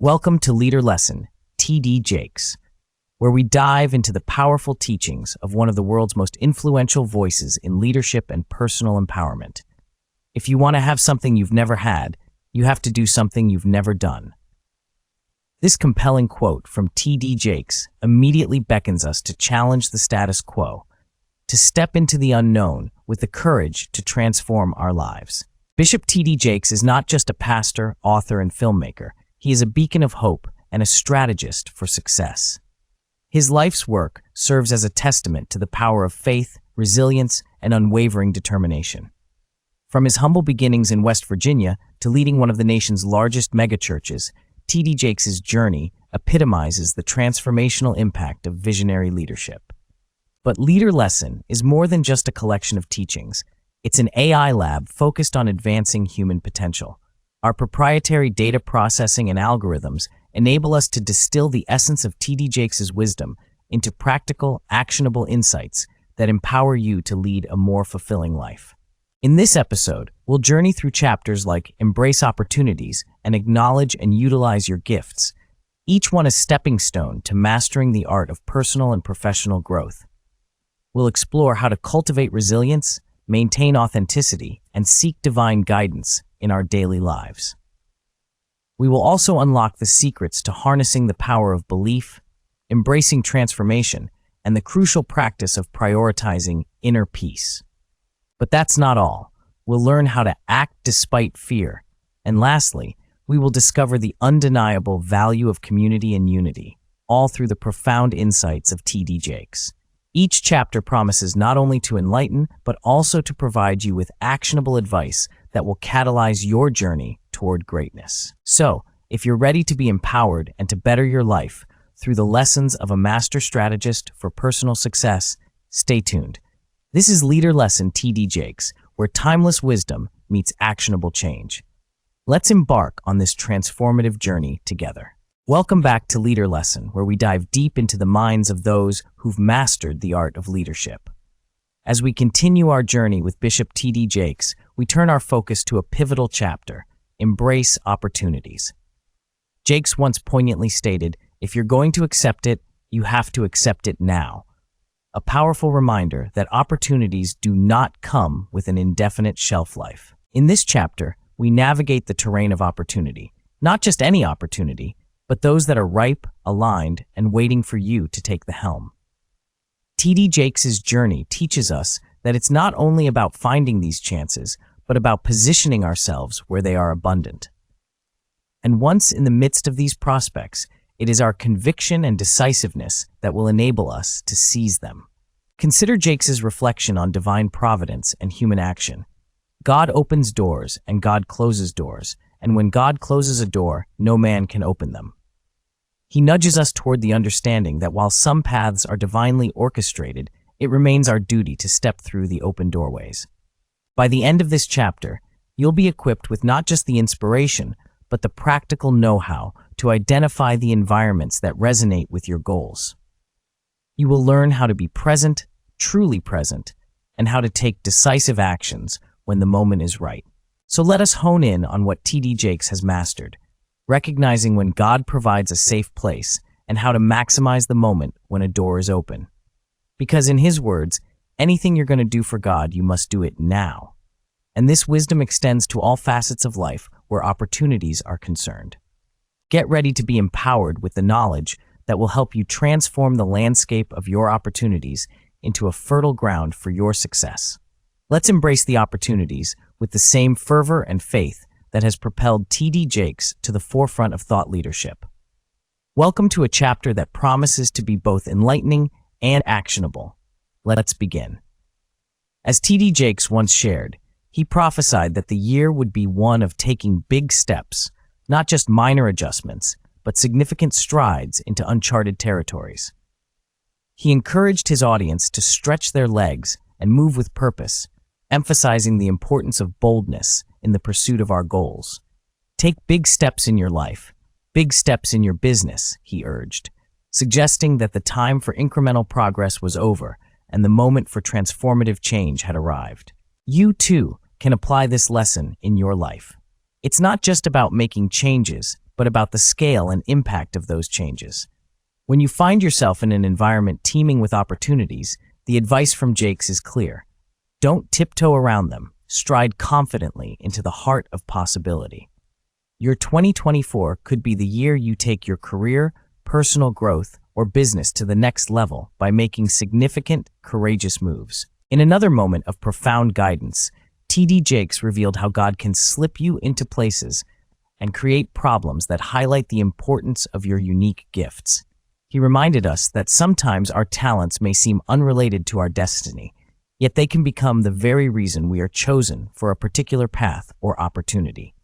Welcome to Leader Lesson, T.D. Jakes, where we dive into the powerful teachings of one of the world's most influential voices in leadership and personal empowerment. If you want to have something you've never had, you have to do something you've never done. This compelling quote from T.D. Jakes immediately beckons us to challenge the status quo, to step into the unknown with the courage to transform our lives. Bishop T.D. Jakes is not just a pastor, author, and filmmaker. He is a beacon of hope and a strategist for success. His life's work serves as a testament to the power of faith, resilience, and unwavering determination. From his humble beginnings in West Virginia to leading one of the nation's largest megachurches, T.D. Jakes' journey epitomizes the transformational impact of visionary leadership. But Leader Lesson is more than just a collection of teachings. It's an AI lab focused on advancing human potential. Our proprietary data processing and algorithms enable us to distill the essence of T.D. Jakes' wisdom into practical, actionable insights that empower you to lead a more fulfilling life. In this episode, we'll journey through chapters like Embrace Opportunities and Acknowledge and Utilize Your Gifts, each one a stepping stone to mastering the art of personal and professional growth. We'll explore how to cultivate resilience, maintain authenticity, and seek divine guidance in our daily lives. We will also unlock the secrets to harnessing the power of belief, embracing transformation, and the crucial practice of prioritizing inner peace. But that's not all. We'll learn how to act despite fear. And lastly, we will discover the undeniable value of community and unity, all through the profound insights of T.D. Jakes. Each chapter promises not only to enlighten, but also to provide you with actionable advice that will catalyze your journey toward greatness. So, if you're ready to be empowered and to better your life through the lessons of a master strategist for personal success, stay tuned. This is Leader Lesson T.D. Jakes, where timeless wisdom meets actionable change. Let's embark on this transformative journey together. Welcome back to Leader Lesson, where we dive deep into the minds of those who've mastered the art of leadership. As we continue our journey with Bishop T.D. Jakes, we turn our focus to a pivotal chapter, Embrace Opportunities. Jakes once poignantly stated, "If you're going to accept it, you have to accept it now." A powerful reminder that opportunities do not come with an indefinite shelf life. In this chapter, we navigate the terrain of opportunity, not just any opportunity, but those that are ripe, aligned, and waiting for you to take the helm. T.D. Jakes' journey teaches us that it's not only about finding these chances, but about positioning ourselves where they are abundant. And once in the midst of these prospects, it is our conviction and decisiveness that will enable us to seize them. Consider Jakes' reflection on divine providence and human action. God opens doors and God closes doors, and when God closes a door, no man can open them. He nudges us toward the understanding that while some paths are divinely orchestrated, it remains our duty to step through the open doorways. By the end of this chapter, you'll be equipped with not just the inspiration, but the practical know-how to identify the environments that resonate with your goals. You will learn how to be present, truly present, and how to take decisive actions when the moment is right. So let us hone in on what T.D. Jakes has mastered, recognizing when God provides a safe place and how to maximize the moment when a door is open. Because in his words, anything you're going to do for God, you must do it now. And this wisdom extends to all facets of life where opportunities are concerned. Get ready to be empowered with the knowledge that will help you transform the landscape of your opportunities into a fertile ground for your success. Let's embrace the opportunities with the same fervor and faith that has propelled T.D. Jakes to the forefront of thought leadership. Welcome to a chapter that promises to be both enlightening and actionable. Let's begin. As T.D. Jakes once shared, he prophesied that the year would be one of taking big steps, not just minor adjustments, but significant strides into uncharted territories. He encouraged his audience to stretch their legs and move with purpose, emphasizing the importance of boldness in the pursuit of our goals. Take big steps in your life, big steps in your business, he urged, suggesting that the time for incremental progress was over and the moment for transformative change had arrived. You, too, can apply this lesson in your life. It's not just about making changes, but about the scale and impact of those changes. When you find yourself in an environment teeming with opportunities, the advice from Jakes is clear. Don't tiptoe around them. Stride confidently into the heart of possibility. Your 2024 could be the year you take your career, personal growth, or business to the next level by making significant, courageous moves. In another moment of profound guidance, T.D. Jakes revealed how God can slip you into places and create problems that highlight the importance of your unique gifts. He reminded us that sometimes our talents may seem unrelated to our destiny, yet they can become the very reason we are chosen for a particular path or opportunity.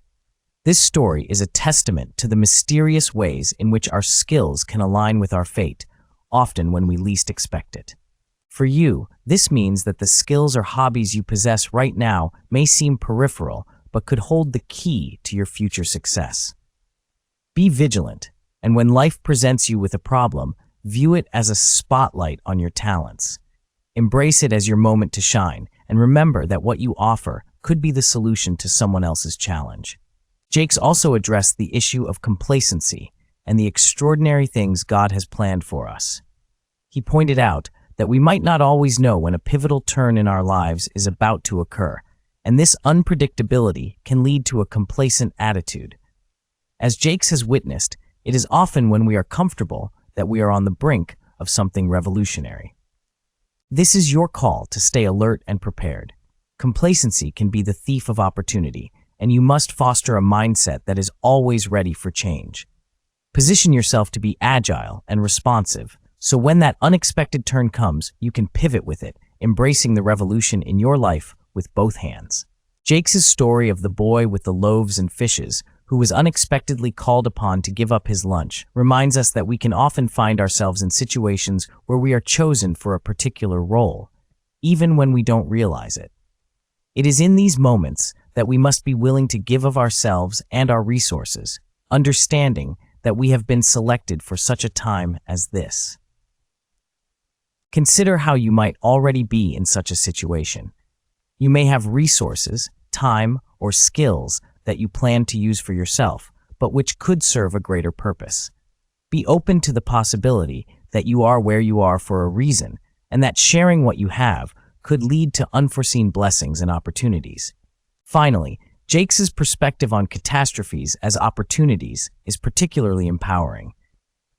This story is a testament to the mysterious ways in which our skills can align with our fate, often when we least expect it. For you, this means that the skills or hobbies you possess right now may seem peripheral, but could hold the key to your future success. Be vigilant, and when life presents you with a problem, view it as a spotlight on your talents. Embrace it as your moment to shine, and remember that what you offer could be the solution to someone else's challenge. Jakes also addressed the issue of complacency and the extraordinary things God has planned for us. He pointed out that we might not always know when a pivotal turn in our lives is about to occur, and this unpredictability can lead to a complacent attitude. As Jakes has witnessed, it is often when we are comfortable that we are on the brink of something revolutionary. This is your call to stay alert and prepared. Complacency can be the thief of opportunity, and you must foster a mindset that is always ready for change. Position yourself to be agile and responsive, so when that unexpected turn comes, you can pivot with it, embracing the revolution in your life with both hands. Jakes' story of the boy with the loaves and fishes, who was unexpectedly called upon to give up his lunch, reminds us that we can often find ourselves in situations where we are chosen for a particular role, even when we don't realize it. It is in these moments that we must be willing to give of ourselves and our resources, understanding that we have been selected for such a time as this. Consider how you might already be in such a situation. You may have resources, time, or skills that you plan to use for yourself, but which could serve a greater purpose. Be open to the possibility that you are where you are for a reason, and that sharing what you have could lead to unforeseen blessings and opportunities. Finally, Jakes' perspective on catastrophes as opportunities is particularly empowering.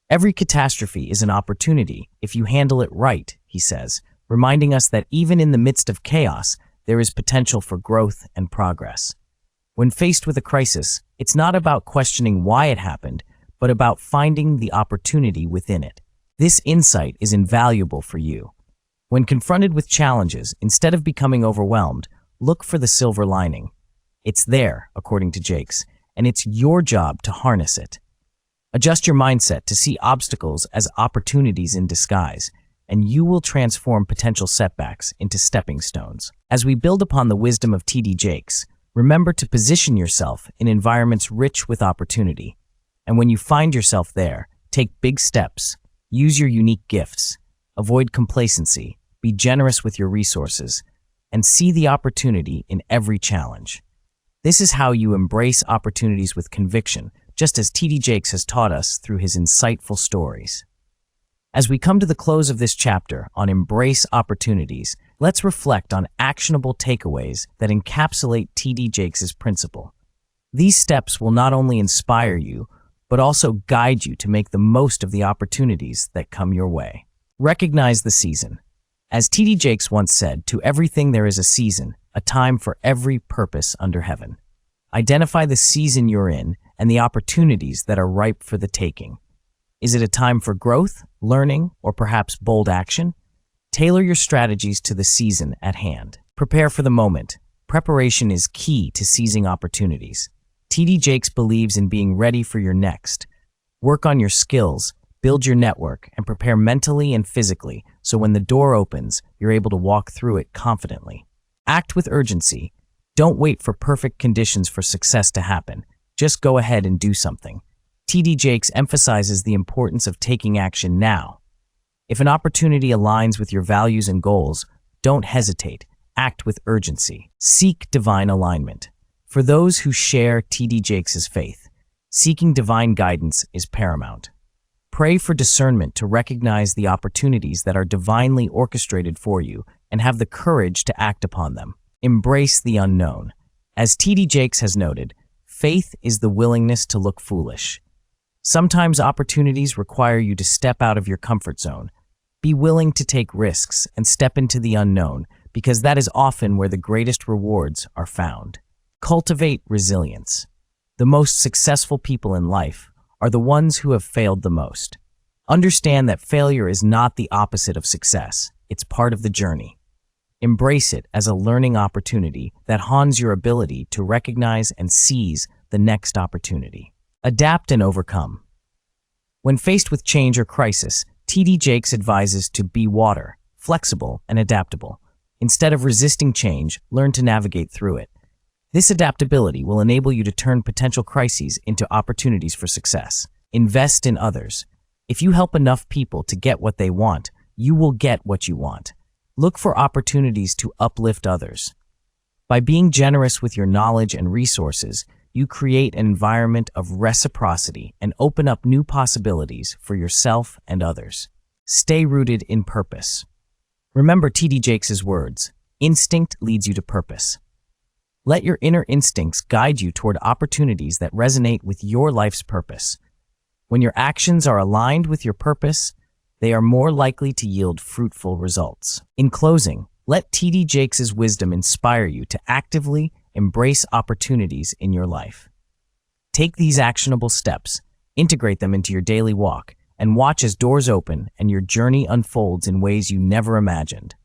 Every catastrophe is an opportunity if you handle it right, he says, reminding us that even in the midst of chaos, there is potential for growth and progress. When faced with a crisis, it's not about questioning why it happened, but about finding the opportunity within it. This insight is invaluable for you. When confronted with challenges, instead of becoming overwhelmed, look for the silver lining. It's there, according to Jakes, and it's your job to harness it. Adjust your mindset to see obstacles as opportunities in disguise, and you will transform potential setbacks into stepping stones. As we build upon the wisdom of T.D. Jakes, remember to position yourself in environments rich with opportunity. And when you find yourself there, take big steps, use your unique gifts, avoid complacency, be generous with your resources, and see the opportunity in every challenge. This is how you embrace opportunities with conviction, just as T.D. Jakes has taught us through his insightful stories. As we come to the close of this chapter on Embrace Opportunities, let's reflect on actionable takeaways that encapsulate T.D. Jakes' principle. These steps will not only inspire you, but also guide you to make the most of the opportunities that come your way. Recognize the season. As T.D. Jakes once said, to everything there is a season, a time for every purpose under heaven. Identify the season you're in and the opportunities that are ripe for the taking. Is it a time for growth, learning, or perhaps bold action? Tailor your strategies to the season at hand. Prepare for the moment. Preparation is key to seizing opportunities. T.D. Jakes believes in being ready for your next. Work on your skills, build your network, and prepare mentally and physically so when the door opens, you're able to walk through it confidently. Act with urgency. Don't wait for perfect conditions for success to happen. Just go ahead and do something. T.D. Jakes emphasizes the importance of taking action now. If an opportunity aligns with your values and goals, don't hesitate. Act with urgency. Seek divine alignment. For those who share T.D. Jakes' faith, Seeking divine guidance is paramount. Pray for discernment to recognize the opportunities that are divinely orchestrated for you and have the courage to act upon them. Embrace the unknown. As T.D. Jakes has noted, faith is the willingness to look foolish. Sometimes opportunities require you to step out of your comfort zone. Be willing to take risks and step into the unknown, because that is often where the greatest rewards are found. Cultivate resilience. The most successful people in life are the ones who have failed the most. Understand that failure is not the opposite of success. It's part of the journey. Embrace it as a learning opportunity that hones your ability to recognize and seize the next opportunity. Adapt and overcome. When faced with change or crisis, T.D. Jakes advises to be water, flexible and adaptable. Instead of resisting change, learn to navigate through it. This adaptability will enable you to turn potential crises into opportunities for success. Invest in others. If you help enough people to get what they want, you will get what you want. Look for opportunities to uplift others. By being generous with your knowledge and resources, you create an environment of reciprocity and open up new possibilities for yourself and others. Stay rooted in purpose. Remember T.D. Jakes' words, "Instinct leads you to purpose." Let your inner instincts guide you toward opportunities that resonate with your life's purpose. When your actions are aligned with your purpose, they are more likely to yield fruitful results. In closing, let T.D. Jakes' wisdom inspire you to actively embrace opportunities in your life. Take these actionable steps, integrate them into your daily walk, and watch as doors open and your journey unfolds in ways you never imagined.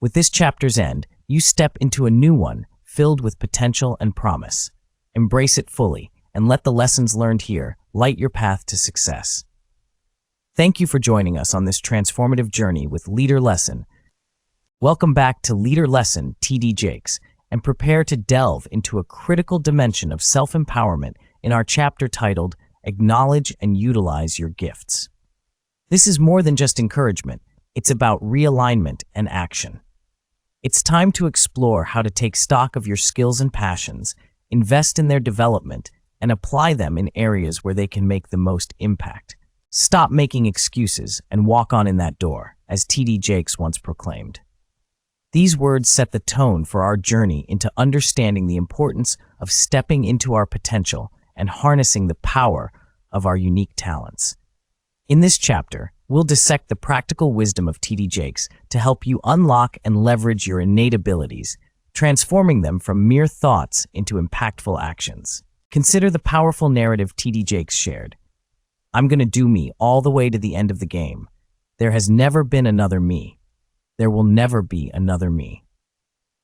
With this chapter's end, you step into a new one filled with potential and promise. Embrace it fully and let the lessons learned here light your path to success. Thank you for joining us on this transformative journey with Leader Lesson. Welcome back to Leader Lesson T.D. Jakes, and prepare to delve into a critical dimension of self-empowerment in our chapter titled Acknowledge and Utilize Your Gifts. This is more than just encouragement, it's about realignment and action. It's time to explore how to take stock of your skills and passions, invest in their development, and apply them in areas where they can make the most impact. Stop making excuses and walk on in that door, as T.D. Jakes once proclaimed. These words set the tone for our journey into understanding the importance of stepping into our potential and harnessing the power of our unique talents. In this chapter, we'll dissect the practical wisdom of T.D. Jakes to help you unlock and leverage your innate abilities, transforming them from mere thoughts into impactful actions. Consider the powerful narrative T.D. Jakes shared. "I'm going to do me all the way to the end of the game. There has never been another me. There will never be another me."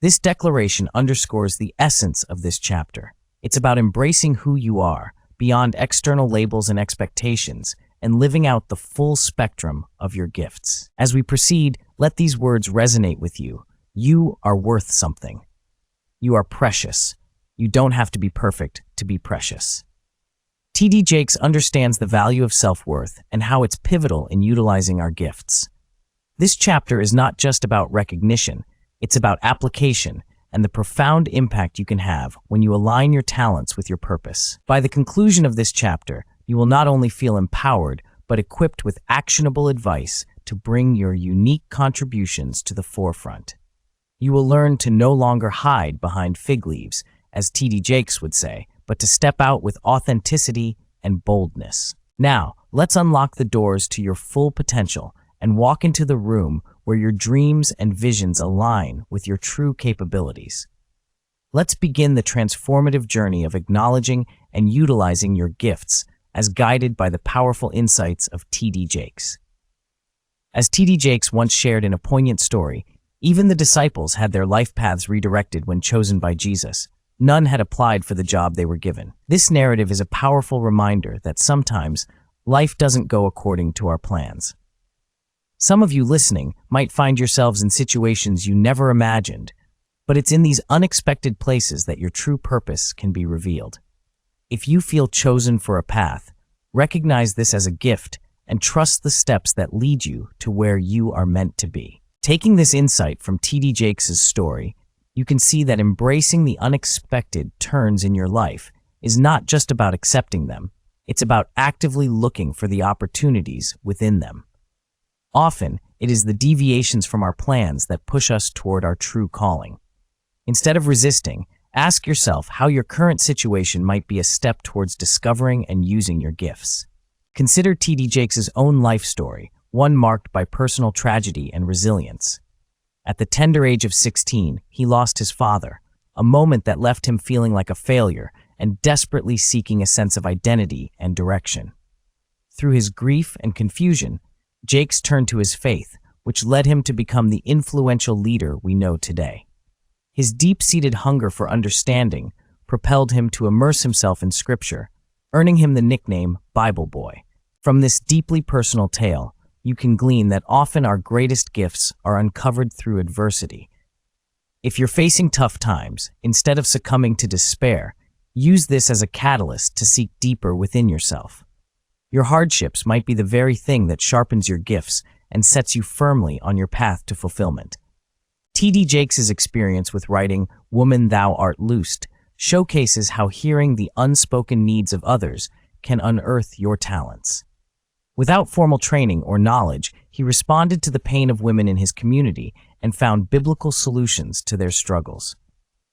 This declaration underscores the essence of this chapter. It's about embracing who you are, beyond external labels and expectations, and living out the full spectrum of your gifts. As we proceed, let these words resonate with you. You are worth something. You are precious. You don't have to be perfect to be precious. T.D. Jakes understands the value of self-worth and how it's pivotal in utilizing our gifts. This chapter is not just about recognition, it's about application and the profound impact you can have when you align your talents with your purpose. By the conclusion of this chapter, you will not only feel empowered, but equipped with actionable advice to bring your unique contributions to the forefront. You will learn to no longer hide behind fig leaves, as T.D. Jakes would say, but to step out with authenticity and boldness. Now, let's unlock the doors to your full potential and walk into the room where your dreams and visions align with your true capabilities. Let's begin the transformative journey of acknowledging and utilizing your gifts as guided by the powerful insights of T.D. Jakes. As T.D. Jakes once shared in a poignant story, even the disciples had their life paths redirected when chosen by Jesus. None had applied for the job they were given. This narrative is a powerful reminder that sometimes life doesn't go according to our plans. Some of you listening might find yourselves in situations you never imagined, but it's in these unexpected places that your true purpose can be revealed. If you feel chosen for a path, recognize this as a gift and trust the steps that lead you to where you are meant to be. Taking this insight from T.D. Jakes' story, you can see that embracing the unexpected turns in your life is not just about accepting them, It's about actively looking for the opportunities within them. Often, it is the deviations from our plans that push us toward our true calling. Instead of resisting, ask yourself how your current situation might be a step towards discovering and using your gifts. Consider T.D. Jakes' own life story, one marked by personal tragedy and resilience. At the tender age of 16, he lost his father, a moment that left him feeling like a failure and desperately seeking a sense of identity and direction. Through his grief and confusion, Jakes turned to his faith, which led him to become the influential leader we know today. His deep-seated hunger for understanding propelled him to immerse himself in Scripture, earning him the nickname Bible Boy. From this deeply personal tale, you can glean that often our greatest gifts are uncovered through adversity. If you're facing tough times, instead of succumbing to despair, use this as a catalyst to seek deeper within yourself. Your hardships might be the very thing that sharpens your gifts and sets you firmly on your path to fulfillment. T.D. Jakes' experience with writing Woman Thou Art Loosed showcases how hearing the unspoken needs of others can unearth your talents. Without formal training or knowledge, he responded to the pain of women in his community and found biblical solutions to their struggles.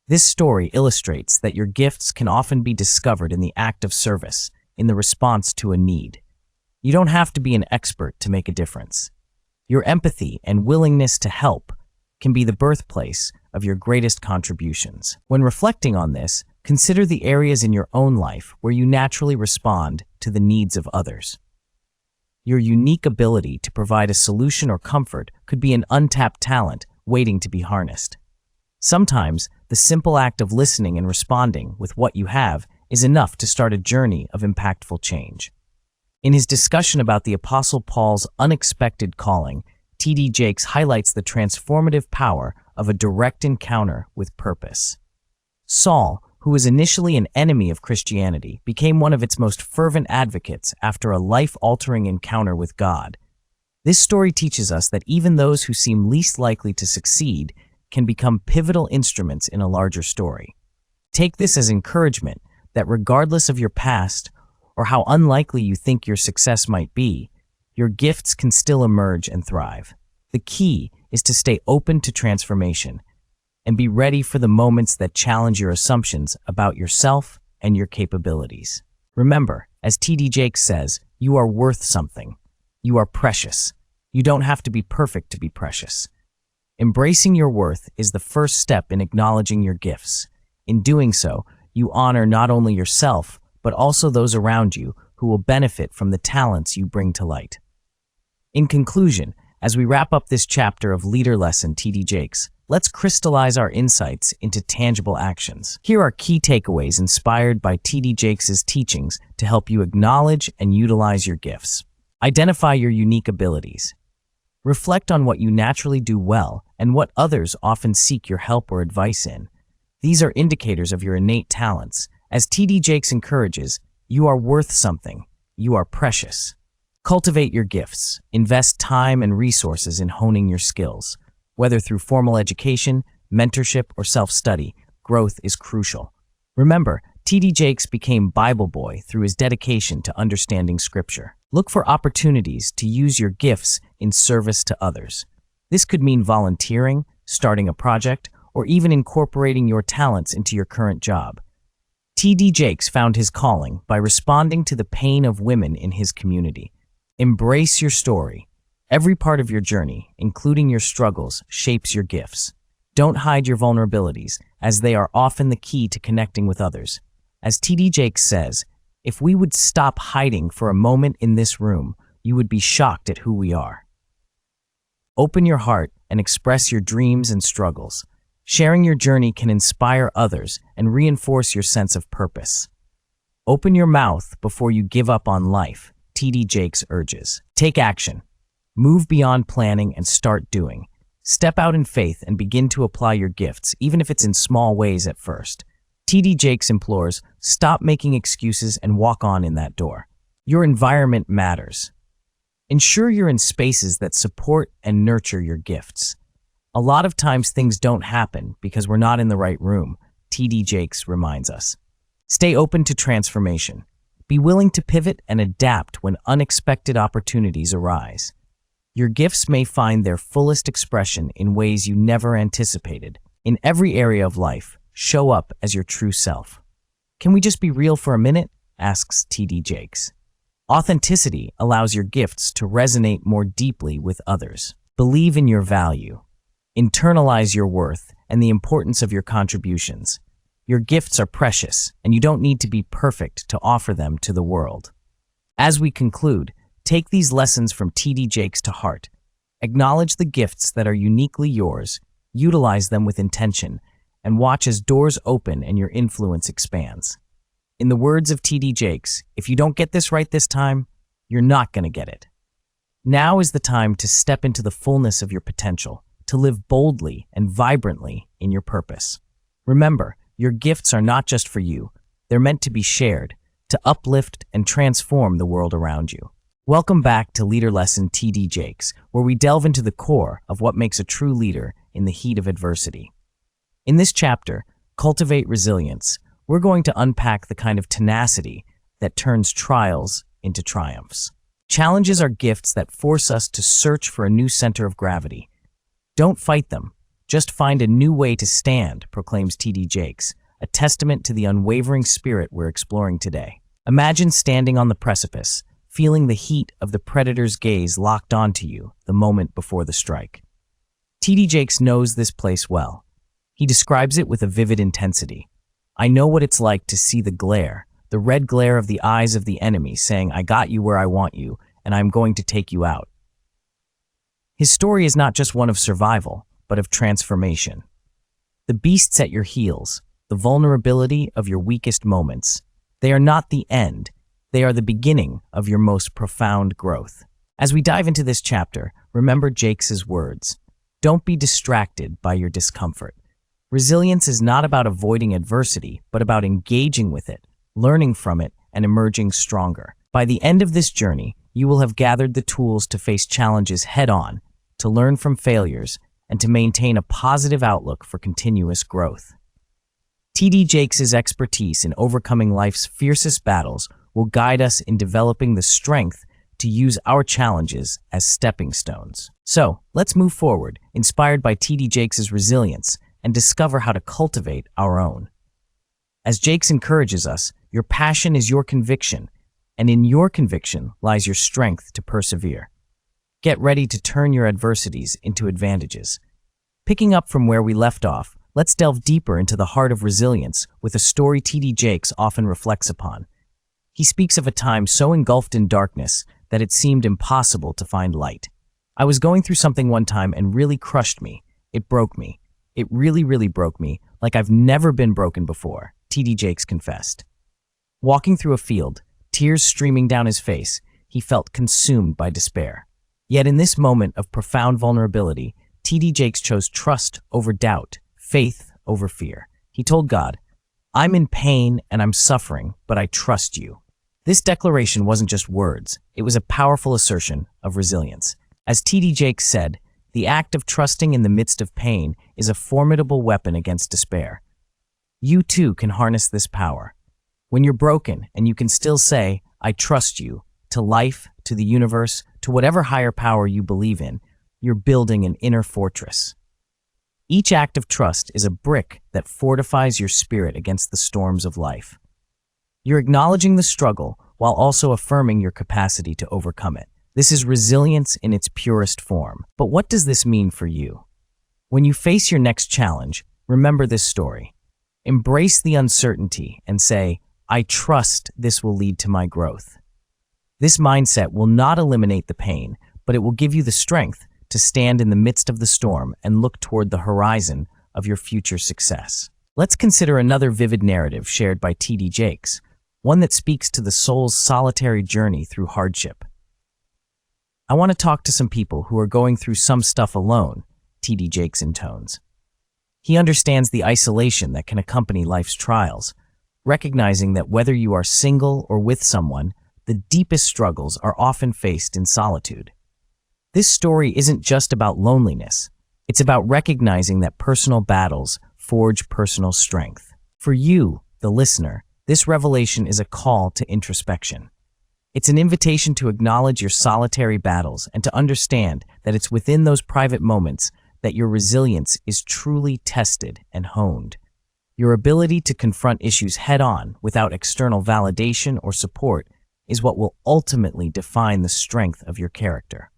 This story illustrates that your gifts can often be discovered in the act of service, in the response to a need. You don't have to be an expert to make a difference. Your empathy and willingness to help can be the birthplace of your greatest contributions. When reflecting on this, consider the areas in your own life where you naturally respond to the needs of others. Your unique ability to provide a solution or comfort could be an untapped talent waiting to be harnessed. Sometimes, the simple act of listening and responding with what you have is enough to start a journey of impactful change. In his discussion about the Apostle Paul's unexpected calling, T.D. Jakes highlights the transformative power of a direct encounter with purpose. Saul, who was initially an enemy of Christianity, became one of its most fervent advocates after a life-altering encounter with God. This story teaches us that even those who seem least likely to succeed can become pivotal instruments in a larger story. Take this as encouragement that regardless of your past or how unlikely you think your success might be, your gifts can still emerge and thrive. The key is to stay open to transformation and be ready for the moments that challenge your assumptions about yourself and your capabilities. Remember, as T.D. Jakes says, you are worth something. You are precious. You don't have to be perfect to be precious. Embracing your worth is the first step in acknowledging your gifts. In doing so, you honor not only yourself, but also those around you who will benefit from the talents you bring to light. In conclusion, as we wrap up this chapter of Leader Lesson T.D. Jakes, let's crystallize our insights into tangible actions. Here are key takeaways inspired by T.D. Jakes' teachings to help you acknowledge and utilize your gifts. Identify your unique abilities. Reflect on what you naturally do well and what others often seek your help or advice in. These are indicators of your innate talents. As T.D. Jakes encourages, you are worth something. You are precious. Cultivate your gifts. Invest time and resources in honing your skills. Whether through formal education, mentorship, or self-study, growth is crucial. Remember, T.D. Jakes became Bible Boy through his dedication to understanding Scripture. Look for opportunities to use your gifts in service to others. This could mean volunteering, starting a project, or even incorporating your talents into your current job. T.D. Jakes found his calling by responding to the pain of women in his community. Embrace your story. Every part of your journey, including your struggles, shapes your gifts. Don't hide your vulnerabilities, as they are often the key to connecting with others. As T.D. Jakes says, if we would stop hiding for a moment in this room, you would be shocked at who we are. Open your heart and express your dreams and struggles. Sharing your journey can inspire others and reinforce your sense of purpose. Open your mouth before you give up on life, T.D. Jakes urges. Take action. Move beyond planning and start doing. Step out in faith and begin to apply your gifts, even if it's in small ways at first. T.D. Jakes implores, stop making excuses and walk on in that door. Your environment matters. Ensure you're in spaces that support and nurture your gifts. A lot of times things don't happen because we're not in the right room, T.D. Jakes reminds us. Stay open to transformation. Be willing to pivot and adapt when unexpected opportunities arise. Your gifts may find their fullest expression in ways you never anticipated. In every area of life, show up as your true self. Can we just be real for a minute? Asks T.D. Jakes. Authenticity allows your gifts to resonate more deeply with others. Believe in your value. Internalize your worth and the importance of your contributions. Your gifts are precious, and you don't need to be perfect to offer them to the world. As we conclude, take these lessons from T.D. Jakes to heart. Acknowledge the gifts that are uniquely yours, utilize them with intention, and watch as doors open and your influence expands. In the words of T.D. Jakes, if you don't get this right this time, you're not going to get it. Now is the time to step into the fullness of your potential, to live boldly and vibrantly in your purpose. Remember, your gifts are not just for you. They're meant to be shared, to uplift and transform the world around you. Welcome back to Leader Lesson T.D. Jakes, where we delve into the core of what makes a true leader in the heat of adversity. In this chapter, Cultivate Resilience, we're going to unpack the kind of tenacity that turns trials into triumphs. Challenges are gifts that force us to search for a new center of gravity. Don't fight them. Just find a new way to stand, proclaims T.D. Jakes, a testament to the unwavering spirit we're exploring today. Imagine standing on the precipice, feeling the heat of the predator's gaze locked onto you the moment before the strike. T.D. Jakes knows this place well. He describes it with a vivid intensity. I know what it's like to see the glare, the red glare of the eyes of the enemy saying, I got you where I want you, and I'm going to take you out. His story is not just one of survival, but of transformation. The beasts at your heels, the vulnerability of your weakest moments, they are not the end, they are the beginning of your most profound growth. As we dive into this chapter, remember Jakes' words. Don't be distracted by your discomfort. Resilience is not about avoiding adversity, but about engaging with it, learning from it, and emerging stronger. By the end of this journey, you will have gathered the tools to face challenges head-on, to learn from failures, and to maintain a positive outlook for continuous growth. T.D. Jakes' expertise in overcoming life's fiercest battles will guide us in developing the strength to use our challenges as stepping stones. So, let's move forward, inspired by T.D. Jakes' resilience, and discover how to cultivate our own. As Jakes encourages us, your passion is your conviction, and in your conviction lies your strength to persevere. Get ready to turn your adversities into advantages. Picking up from where we left off, let's delve deeper into the heart of resilience with a story T.D. Jakes often reflects upon. He speaks of a time so engulfed in darkness that it seemed impossible to find light. I was going through something one time and really crushed me. It broke me. It really broke me, like I've never been broken before, T.D. Jakes confessed. Walking through a field, tears streaming down his face, he felt consumed by despair. Yet in this moment of profound vulnerability, T.D. Jakes chose trust over doubt, faith over fear. He told God, I'm in pain and I'm suffering, but I trust you. This declaration wasn't just words, it was a powerful assertion of resilience. As T.D. Jakes said, the act of trusting in the midst of pain is a formidable weapon against despair. You too can harness this power. When you're broken and you can still say, I trust you, to life, to the universe, to whatever higher power you believe in, you're building an inner fortress. Each act of trust is a brick that fortifies your spirit against the storms of life. You're acknowledging the struggle while also affirming your capacity to overcome it. This is resilience in its purest form. But what does this mean for you? When you face your next challenge, remember this story. Embrace the uncertainty and say, I trust this will lead to my growth. This mindset will not eliminate the pain, but it will give you the strength to stand in the midst of the storm and look toward the horizon of your future success. Let's consider another vivid narrative shared by T.D. Jakes, one that speaks to the soul's solitary journey through hardship. I want to talk to some people who are going through some stuff alone, T.D. Jakes intones. He understands the isolation that can accompany life's trials, recognizing that whether you are single or with someone, the deepest struggles are often faced in solitude. This story isn't just about loneliness. It's about recognizing that personal battles forge personal strength. For you, the listener, This revelation is a call to introspection. It's an invitation to acknowledge your solitary battles and to understand that it's within those private moments that your resilience is truly tested and honed. Your ability to confront issues head-on without external validation or support is what will ultimately define the strength of your character.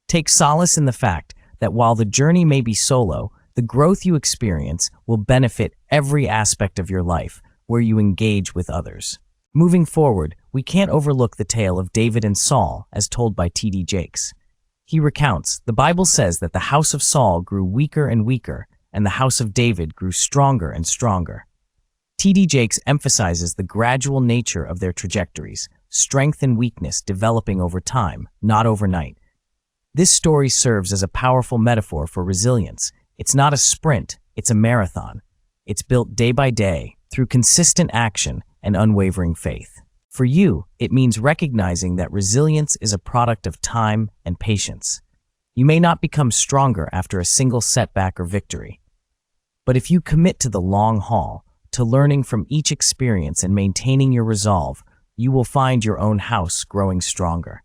Take solace in the fact that while the journey may be solo, the growth you experience will benefit every aspect of your life where you engage with others. Moving forward, we can't overlook the tale of David and Saul as told by T.D. Jakes. He recounts, "The Bible says that the house of Saul grew weaker and weaker, and the house of David grew stronger and stronger." T.D. Jakes emphasizes the gradual nature of their trajectories, strength and weakness developing over time, not overnight. This story serves as a powerful metaphor for resilience. It's not a sprint, it's a marathon. It's built day by day, through consistent action and unwavering faith. For you, it means recognizing that resilience is a product of time and patience. You may not become stronger after a single setback or victory. But if you commit to the long haul, to learning from each experience and maintaining your resolve, you will find your own house growing stronger.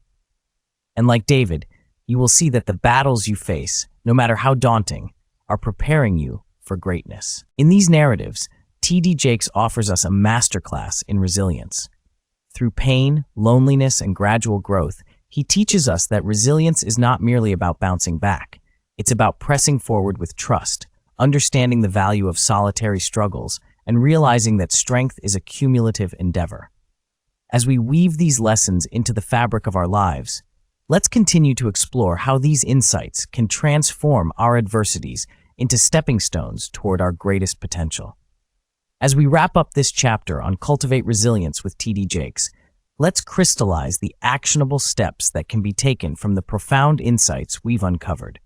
And like David, you will see that the battles you face, no matter how daunting, are preparing you for greatness. In these narratives, T.D. Jakes offers us a masterclass in resilience. Through pain, loneliness, and gradual growth, he teaches us that resilience is not merely about bouncing back. It's about pressing forward with trust, understanding the value of solitary struggles, and realizing that strength is a cumulative endeavor. As we weave these lessons into the fabric of our lives, let's continue to explore how these insights can transform our adversities into stepping stones toward our greatest potential. As we wrap up this chapter on Cultivate Resilience with T.D. Jakes, let's crystallize the actionable steps that can be taken from the profound insights we've uncovered.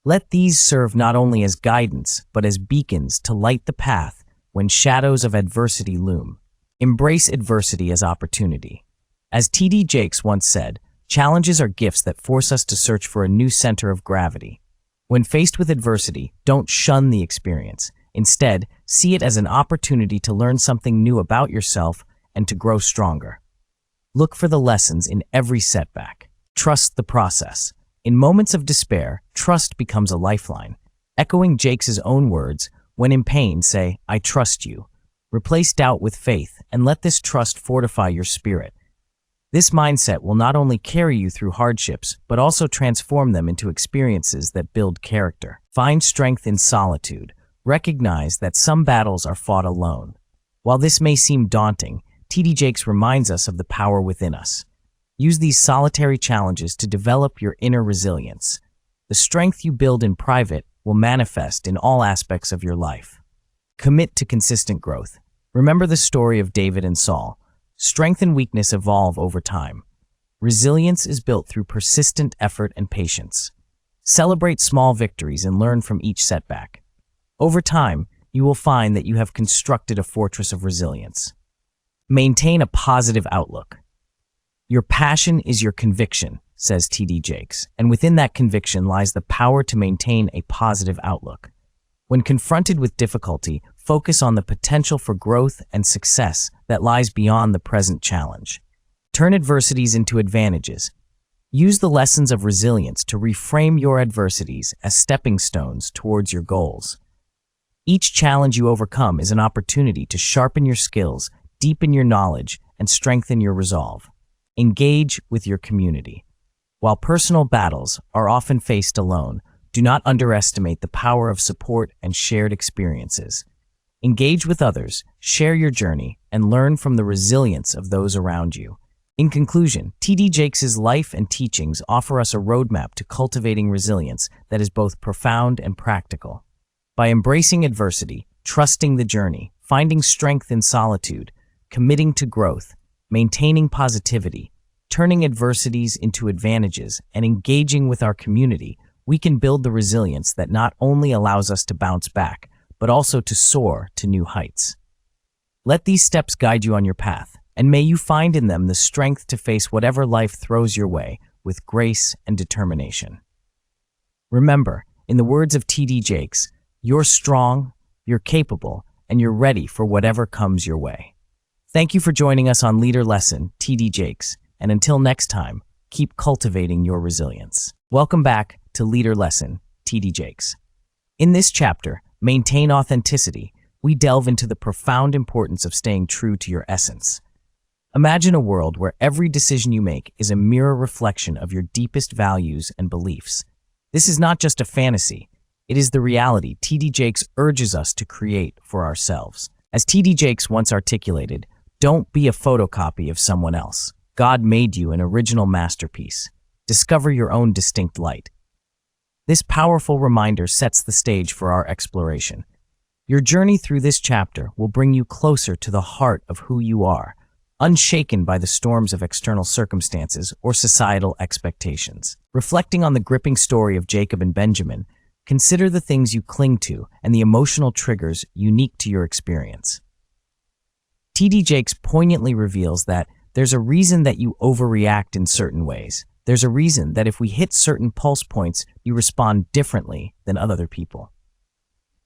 Let these serve not only as guidance, but as beacons to light the path when shadows of adversity loom. Embrace adversity as opportunity. As T.D. Jakes once said, challenges are gifts that force us to search for a new center of gravity. When faced with adversity, don't shun the experience. Instead, see it as an opportunity to learn something new about yourself and to grow stronger. Look for the lessons in every setback. Trust the process. In moments of despair, trust becomes a lifeline. Echoing Jakes' own words, when in pain, say, "I trust you." Replace doubt with faith and let this trust fortify your spirit. This mindset will not only carry you through hardships, but also transform them into experiences that build character. Find strength in solitude. Recognize that some battles are fought alone. While this may seem daunting, T.D. Jakes reminds us of the power within us. Use these solitary challenges to develop your inner resilience. The strength you build in private will manifest in all aspects of your life. Commit to consistent growth. Remember the story of David and Saul. Strength and weakness evolve over time. Resilience is built through persistent effort and patience. Celebrate small victories and learn from each setback. Over time, you will find that you have constructed a fortress of resilience. Maintain a positive outlook. Your passion is your conviction, says T.D. Jakes, and within that conviction lies the power to maintain a positive outlook. When confronted with difficulty, focus on the potential for growth and success that lies beyond the present challenge. Turn adversities into advantages. Use the lessons of resilience to reframe your adversities as stepping stones towards your goals. Each challenge you overcome is an opportunity to sharpen your skills, deepen your knowledge, and strengthen your resolve. Engage with your community. While personal battles are often faced alone, do not underestimate the power of support and shared experiences. Engage with others, share your journey, and learn from the resilience of those around you. In conclusion, T.D. Jakes' life and teachings offer us a roadmap to cultivating resilience that is both profound and practical. By embracing adversity, trusting the journey, finding strength in solitude, committing to growth, maintaining positivity, turning adversities into advantages, and engaging with our community, we can build the resilience that not only allows us to bounce back, but also to soar to new heights. Let these steps guide you on your path, and may you find in them the strength to face whatever life throws your way with grace and determination. Remember, in the words of T.D. Jakes, you're strong, you're capable, and you're ready for whatever comes your way. Thank you for joining us on Leader Lesson, T.D. Jakes, and until next time, keep cultivating your resilience. Welcome back to Leader Lesson, T.D. Jakes. In this chapter, Maintain Authenticity, we delve into the profound importance of staying true to your essence. Imagine a world where every decision you make is a mirror reflection of your deepest values and beliefs. This is not just a fantasy. It is the reality T.D. Jakes urges us to create for ourselves. As T.D. Jakes once articulated, don't be a photocopy of someone else. God made you an original masterpiece. Discover your own distinct light. This powerful reminder sets the stage for our exploration. Your journey through this chapter will bring you closer to the heart of who you are, unshaken by the storms of external circumstances or societal expectations. Reflecting on the gripping story of Jacob and Benjamin, consider the things you cling to and the emotional triggers unique to your experience. T.D. Jakes poignantly reveals that there's a reason that you overreact in certain ways. There's a reason that if we hit certain pulse points, you respond differently than other people.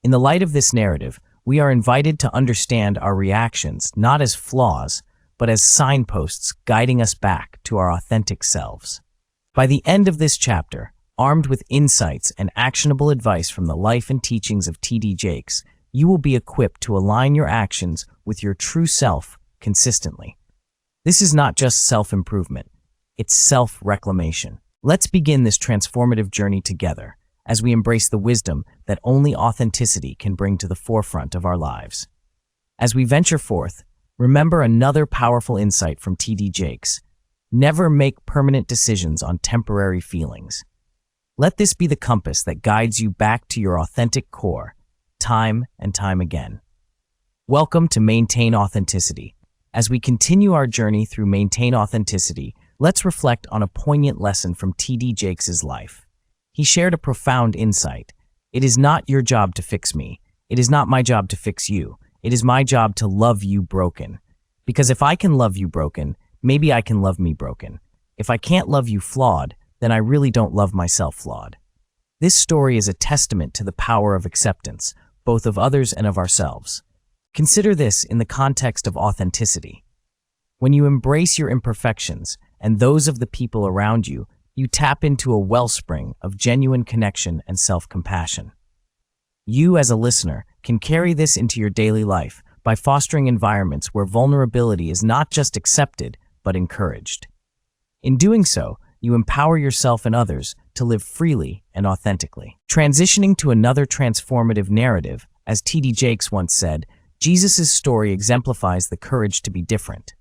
In the light of this narrative, we are invited to understand our reactions not as flaws, but as signposts guiding us back to our authentic selves. By the end of this chapter, armed with insights and actionable advice from the life and teachings of T.D. Jakes, you will be equipped to align your actions with your true self consistently. This is not just self-improvement, it's self-reclamation. Let's begin this transformative journey together as we embrace the wisdom that only authenticity can bring to the forefront of our lives. As we venture forth, remember another powerful insight from T.D. Jakes. Never make permanent decisions on temporary feelings. Let this be the compass that guides you back to your authentic core, time and time again. Welcome to Maintain Authenticity. As we continue our journey through Maintain Authenticity, let's reflect on a poignant lesson from T.D. Jakes' life. He shared a profound insight. It is not your job to fix me. It is not my job to fix you. It is my job to love you broken. Because if I can love you broken, maybe I can love me broken. If I can't love you flawed, then I really don't love myself flawed. This story is a testament to the power of acceptance, both of others and of ourselves. Consider this in the context of authenticity. When you embrace your imperfections and those of the people around you, you tap into a wellspring of genuine connection and self-compassion. You, as a listener, can carry this into your daily life by fostering environments where vulnerability is not just accepted, but encouraged. In doing so, you empower yourself and others to live freely and authentically. Transitioning to another transformative narrative, as T.D. Jakes once said, Jesus' story exemplifies the courage to be different.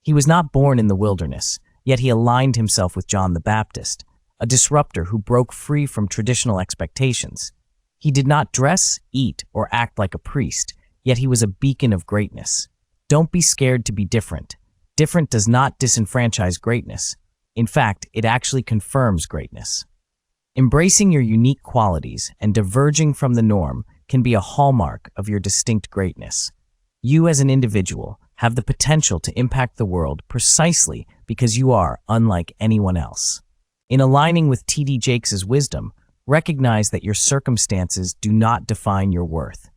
He was not born in the wilderness, yet he aligned himself with John the Baptist, a disruptor who broke free from traditional expectations. He did not dress, eat, or act like a priest, yet he was a beacon of greatness. Don't be scared to be different. Different does not disenfranchise greatness. In fact, it actually confirms greatness. Embracing your unique qualities and diverging from the norm can be a hallmark of your distinct greatness. You as an individual have the potential to impact the world precisely because you are unlike anyone else. In aligning with T.D. Jakes' wisdom, recognize that your circumstances do not define your worth.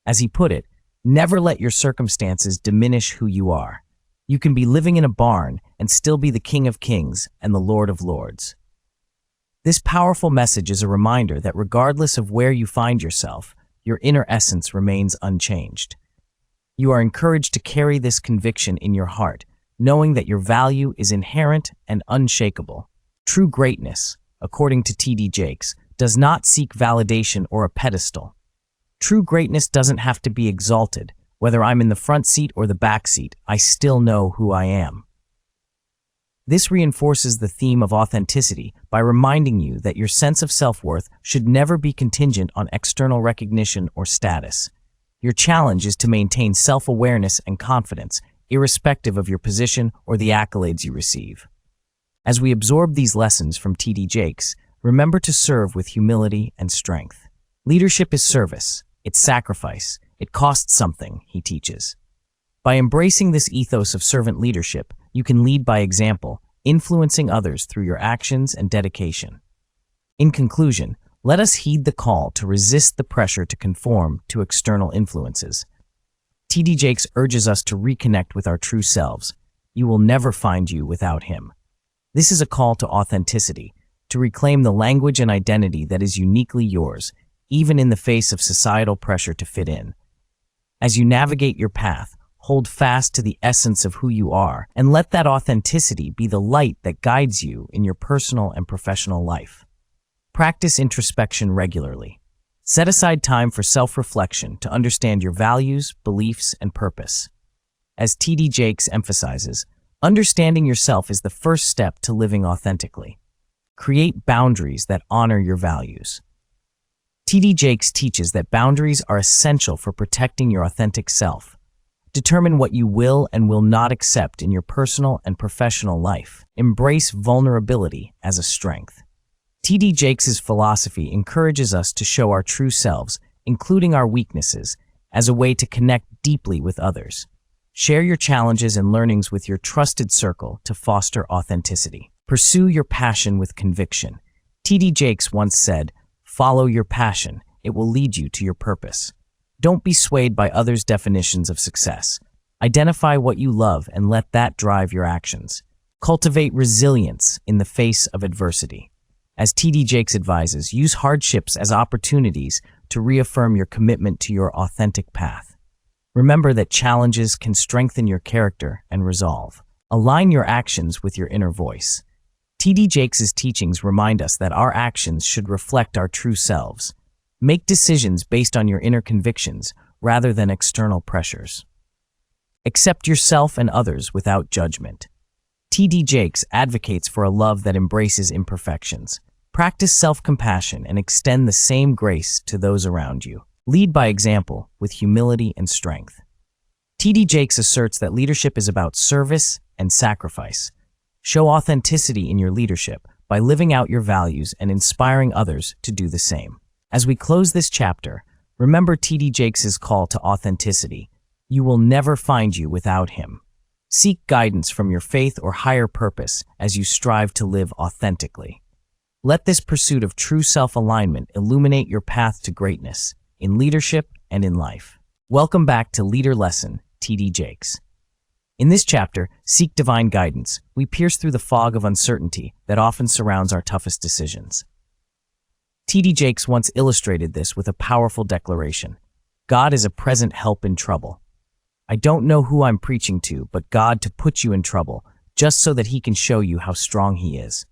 As he put it, never let your circumstances diminish who you are. You can be living in a barn and still be the King of Kings and the Lord of Lords. This powerful message is a reminder that regardless of where you find yourself, your inner essence remains unchanged. You are encouraged to carry this conviction in your heart, knowing that your value is inherent and unshakable. True greatness, according to T.D. Jakes, does not seek validation or a pedestal. True greatness doesn't have to be exalted. Whether I'm in the front seat or the back seat, I still know who I am. This reinforces the theme of authenticity by reminding you that your sense of self-worth should never be contingent on external recognition or status. Your challenge is to maintain self-awareness and confidence, irrespective of your position or the accolades you receive. As we absorb these lessons from T.D. Jakes, remember to serve with humility and strength. Leadership is service, it's sacrifice, it costs something, he teaches. By embracing this ethos of servant leadership, you can lead by example, influencing others through your actions and dedication. In conclusion, let us heed the call to resist the pressure to conform to external influences. T.D. Jakes urges us to reconnect with our true selves. You will never find you without him. This is a call to authenticity, to reclaim the language and identity that is uniquely yours, even in the face of societal pressure to fit in. As you navigate your path, hold fast to the essence of who you are, and let that authenticity be the light that guides you in your personal and professional life. Practice introspection regularly. Set aside time for self-reflection to understand your values, beliefs, and purpose. As T.D. Jakes emphasizes, understanding yourself is the first step to living authentically. Create boundaries that honor your values. T.D. Jakes teaches that boundaries are essential for protecting your authentic self. Determine what you will and will not accept in your personal and professional life. Embrace vulnerability as a strength. T.D. Jakes' philosophy encourages us to show our true selves, including our weaknesses, as a way to connect deeply with others. Share your challenges and learnings with your trusted circle to foster authenticity. Pursue your passion with conviction. T.D. Jakes once said, "Follow your passion. It will lead you to your purpose." Don't be swayed by others' definitions of success. Identify what you love and let that drive your actions. Cultivate resilience in the face of adversity. As T.D. Jakes advises, use hardships as opportunities to reaffirm your commitment to your authentic path. Remember that challenges can strengthen your character and resolve. Align your actions with your inner voice. T.D. Jakes' teachings remind us that our actions should reflect our true selves. Make decisions based on your inner convictions rather than external pressures. Accept yourself and others without judgment. T.D. Jakes advocates for a love that embraces imperfections. Practice self-compassion and extend the same grace to those around you. Lead by example with humility and strength. T.D. Jakes asserts that leadership is about service and sacrifice. Show authenticity in your leadership by living out your values and inspiring others to do the same. As we close this chapter, remember T.D. Jakes' call to authenticity. You will never find you without him. Seek guidance from your faith or higher purpose as you strive to live authentically. Let this pursuit of true self-alignment illuminate your path to greatness in leadership and in life. Welcome back to Leader Lesson, T.D. Jakes. In this chapter, Seek Divine Guidance, we pierce through the fog of uncertainty that often surrounds our toughest decisions. T.D. Jakes once illustrated this with a powerful declaration: God is a present help in trouble. I don't know who I'm preaching to, but God to put you in trouble, just so that he can show you how strong he is.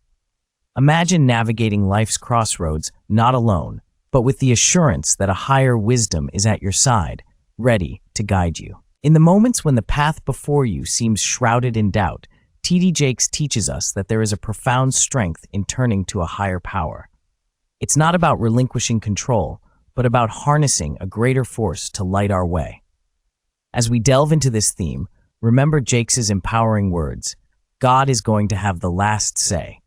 Imagine navigating life's crossroads not alone, but with the assurance that a higher wisdom is at your side, ready to guide you. In the moments when the path before you seems shrouded in doubt, T.D. Jakes teaches us that there is a profound strength in turning to a higher power. It's not about relinquishing control, but about harnessing a greater force to light our way. As we delve into this theme, remember Jakes' empowering words: God is going to have the last say.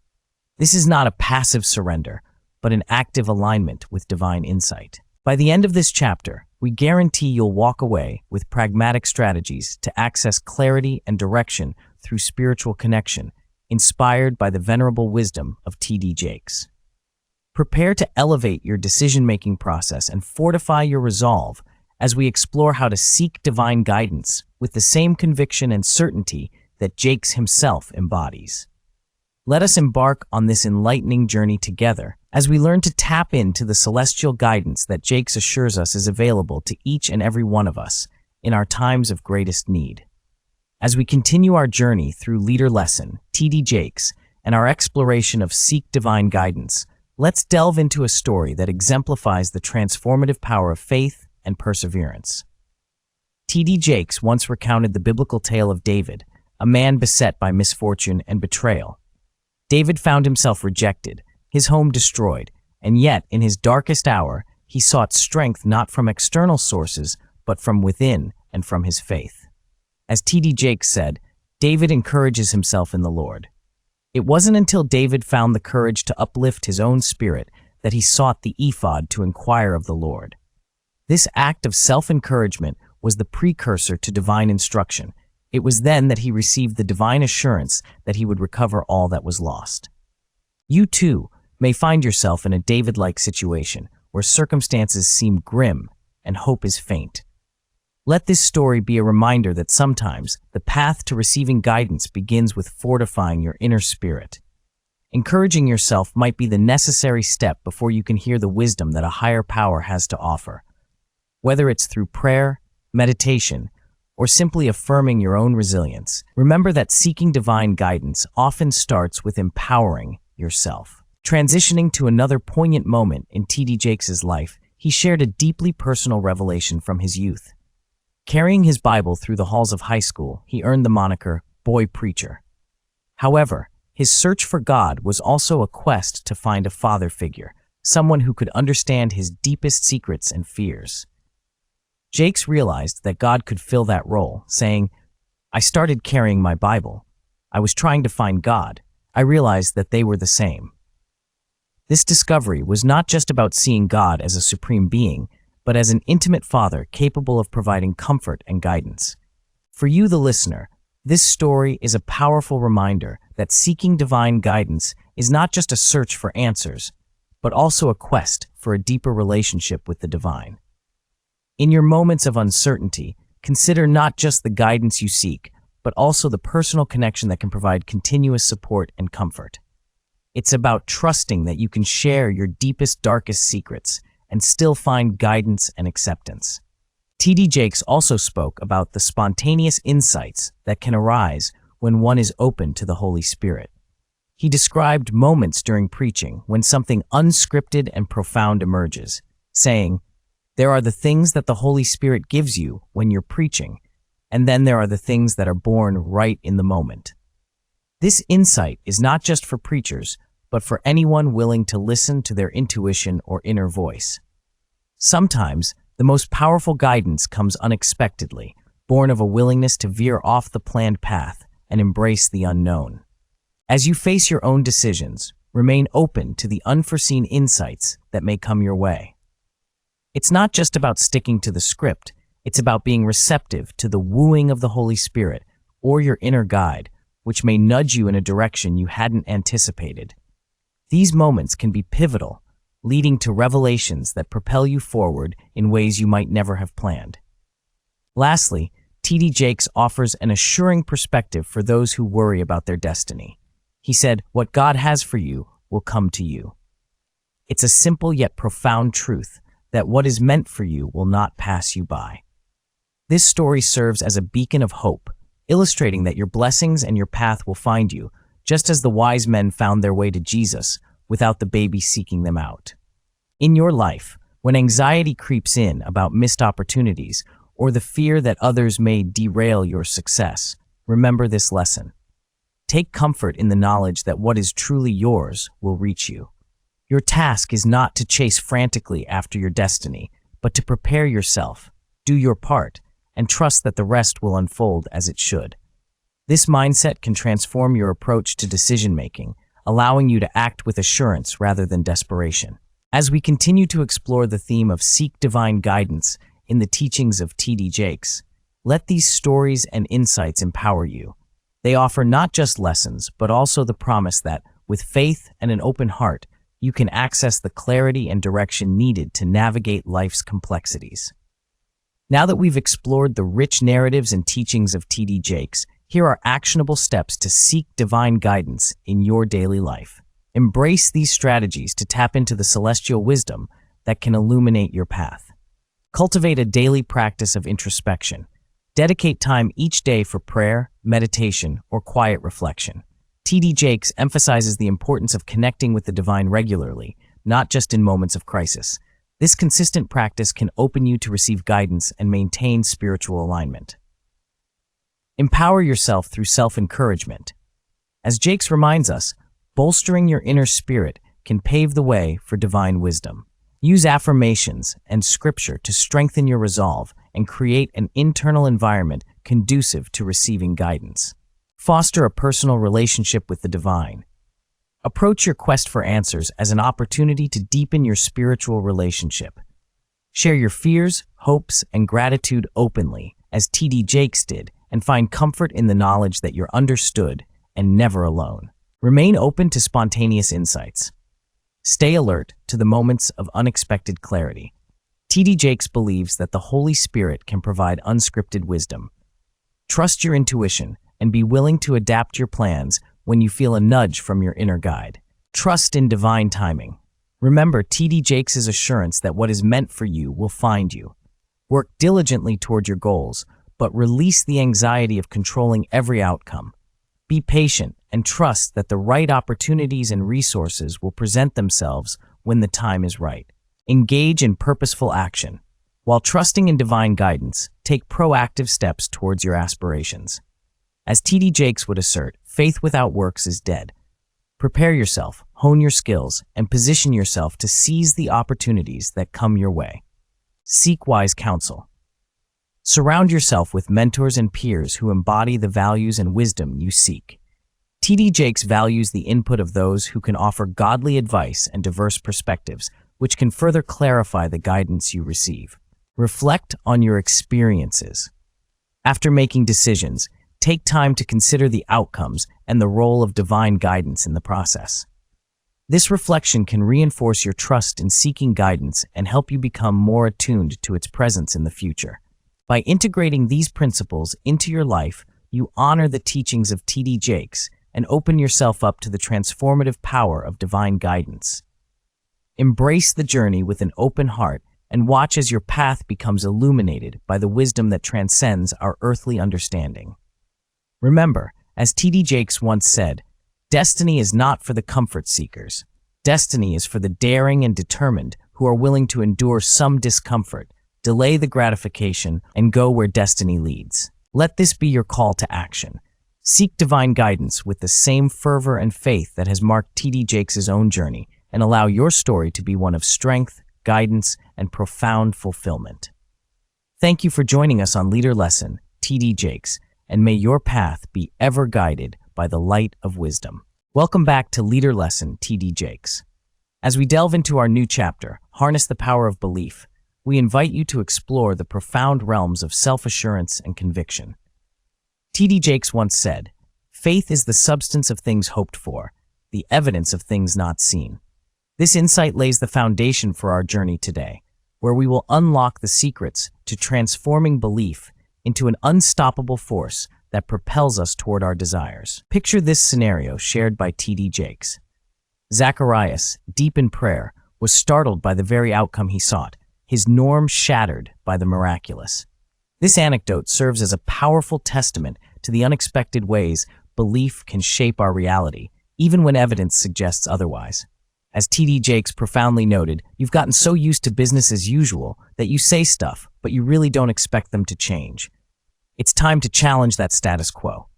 This is not a passive surrender, but an active alignment with divine insight. By the end of this chapter, we guarantee you'll walk away with pragmatic strategies to access clarity and direction through spiritual connection, inspired by the venerable wisdom of T.D. Jakes. Prepare to elevate your decision-making process and fortify your resolve as we explore how to seek divine guidance with the same conviction and certainty that Jakes himself embodies. Let us embark on this enlightening journey together as we learn to tap into the celestial guidance that Jakes assures us is available to each and every one of us in our times of greatest need. As we continue our journey through Leader Lesson, T.D. Jakes, and our exploration of Seek Divine Guidance, let's delve into a story that exemplifies the transformative power of faith and perseverance. T.D. Jakes once recounted the biblical tale of David, a man beset by misfortune and betrayal. David found himself rejected, his home destroyed, and yet, in his darkest hour, he sought strength not from external sources, but from within and from his faith. As T.D. Jakes said, David encourages himself in the Lord. It wasn't until David found the courage to uplift his own spirit that he sought the ephod to inquire of the Lord. This act of self-encouragement was the precursor to divine instruction. It was then that he received the divine assurance that he would recover all that was lost. You too may find yourself in a David-like situation where circumstances seem grim and hope is faint. Let this story be a reminder that sometimes the path to receiving guidance begins with fortifying your inner spirit. Encouraging yourself might be the necessary step before you can hear the wisdom that a higher power has to offer. Whether it's through prayer, meditation, or simply affirming your own resilience, remember that seeking divine guidance often starts with empowering yourself. Transitioning to another poignant moment in T.D. Jakes' life, he shared a deeply personal revelation from his youth. Carrying his Bible through the halls of high school, he earned the moniker Boy Preacher. However, his search for God was also a quest to find a father figure, someone who could understand his deepest secrets and fears. Jakes realized that God could fill that role, saying, "I started carrying my Bible. I was trying to find God. I realized that they were the same." This discovery was not just about seeing God as a supreme being, but as an intimate father capable of providing comfort and guidance. For you, the listener, this story is a powerful reminder that seeking divine guidance is not just a search for answers, but also a quest for a deeper relationship with the divine. In your moments of uncertainty, consider not just the guidance you seek, but also the personal connection that can provide continuous support and comfort. It's about trusting that you can share your deepest, darkest secrets and still find guidance and acceptance. T.D. Jakes also spoke about the spontaneous insights that can arise when one is open to the Holy Spirit. He described moments during preaching when something unscripted and profound emerges, saying, "There are the things that the Holy Spirit gives you when you're preaching, and then there are the things that are born right in the moment." This insight is not just for preachers, but for anyone willing to listen to their intuition or inner voice. Sometimes, the most powerful guidance comes unexpectedly, born of a willingness to veer off the planned path and embrace the unknown. As you face your own decisions, remain open to the unforeseen insights that may come your way. It's not just about sticking to the script, it's about being receptive to the wooing of the Holy Spirit or your inner guide, which may nudge you in a direction you hadn't anticipated. These moments can be pivotal, leading to revelations that propel you forward in ways you might never have planned. Lastly, T.D. Jakes offers an assuring perspective for those who worry about their destiny. He said, "What God has for you will come to you." It's a simple yet profound truth that what is meant for you will not pass you by. This story serves as a beacon of hope, illustrating that your blessings and your path will find you, just as the wise men found their way to Jesus without the baby seeking them out. In your life, when anxiety creeps in about missed opportunities or the fear that others may derail your success, remember this lesson. Take comfort in the knowledge that what is truly yours will reach you. Your task is not to chase frantically after your destiny, but to prepare yourself, do your part, and trust that the rest will unfold as it should. This mindset can transform your approach to decision-making, allowing you to act with assurance rather than desperation. As we continue to explore the theme of seek divine guidance in the teachings of T.D. Jakes, let these stories and insights empower you. They offer not just lessons, but also the promise that, with faith and an open heart, you can access the clarity and direction needed to navigate life's complexities. Now that we've explored the rich narratives and teachings of T.D. Jakes, here are actionable steps to seek divine guidance in your daily life. Embrace these strategies to tap into the celestial wisdom that can illuminate your path. Cultivate a daily practice of introspection. Dedicate time each day for prayer, meditation, or quiet reflection. T.D. Jakes emphasizes the importance of connecting with the divine regularly, not just in moments of crisis. This consistent practice can open you to receive guidance and maintain spiritual alignment. Empower yourself through self-encouragement. As Jakes reminds us, bolstering your inner spirit can pave the way for divine wisdom. Use affirmations and scripture to strengthen your resolve and create an internal environment conducive to receiving guidance. Foster a personal relationship with the divine. Approach your quest for answers as an opportunity to deepen your spiritual relationship. Share your fears, hopes, and gratitude openly, as T.D. Jakes did, and find comfort in the knowledge that you're understood and never alone. Remain open to spontaneous insights. Stay alert to the moments of unexpected clarity. T.D. Jakes believes that the Holy Spirit can provide unscripted wisdom. Trust your intuition and be willing to adapt your plans when you feel a nudge from your inner guide. Trust in divine timing. Remember T.D. Jakes' assurance that what is meant for you will find you. Work diligently toward your goals, but release the anxiety of controlling every outcome. Be patient and trust that the right opportunities and resources will present themselves when the time is right. Engage in purposeful action. While trusting in divine guidance, take proactive steps towards your aspirations. As T.D. Jakes would assert, faith without works is dead. Prepare yourself, hone your skills, and position yourself to seize the opportunities that come your way. Seek wise counsel. Surround yourself with mentors and peers who embody the values and wisdom you seek. T.D. Jakes values the input of those who can offer godly advice and diverse perspectives, which can further clarify the guidance you receive. Reflect on your experiences. After making decisions, take time to consider the outcomes and the role of divine guidance in the process. This reflection can reinforce your trust in seeking guidance and help you become more attuned to its presence in the future. By integrating these principles into your life, you honor the teachings of T.D. Jakes and open yourself up to the transformative power of divine guidance. Embrace the journey with an open heart and watch as your path becomes illuminated by the wisdom that transcends our earthly understanding. Remember, as T.D. Jakes once said, "Destiny is not for the comfort seekers. Destiny is for the daring and determined who are willing to endure some discomfort, delay the gratification, and go where destiny leads." Let this be your call to action. Seek divine guidance with the same fervor and faith that has marked T.D. Jakes' own journey, and allow your story to be one of strength, guidance, and profound fulfillment. Thank you for joining us on Leader Lesson, T.D. Jakes, and may your path be ever guided by the light of wisdom. Welcome back to Leader Lesson, T.D. Jakes. As we delve into our new chapter, Harness the Power of Belief, we invite you to explore the profound realms of self-assurance and conviction. T.D. Jakes once said, "Faith is the substance of things hoped for, the evidence of things not seen." This insight lays the foundation for our journey today, where we will unlock the secrets to transforming belief into an unstoppable force that propels us toward our desires. Picture this scenario shared by T.D. Jakes. Zacharias, deep in prayer, was startled by the very outcome he sought, his norm shattered by the miraculous. This anecdote serves as a powerful testament to the unexpected ways belief can shape our reality, even when evidence suggests otherwise. As T.D. Jakes profoundly noted, you've gotten so used to business as usual that you say stuff, but you really don't expect them to change. It's time to challenge that status quo.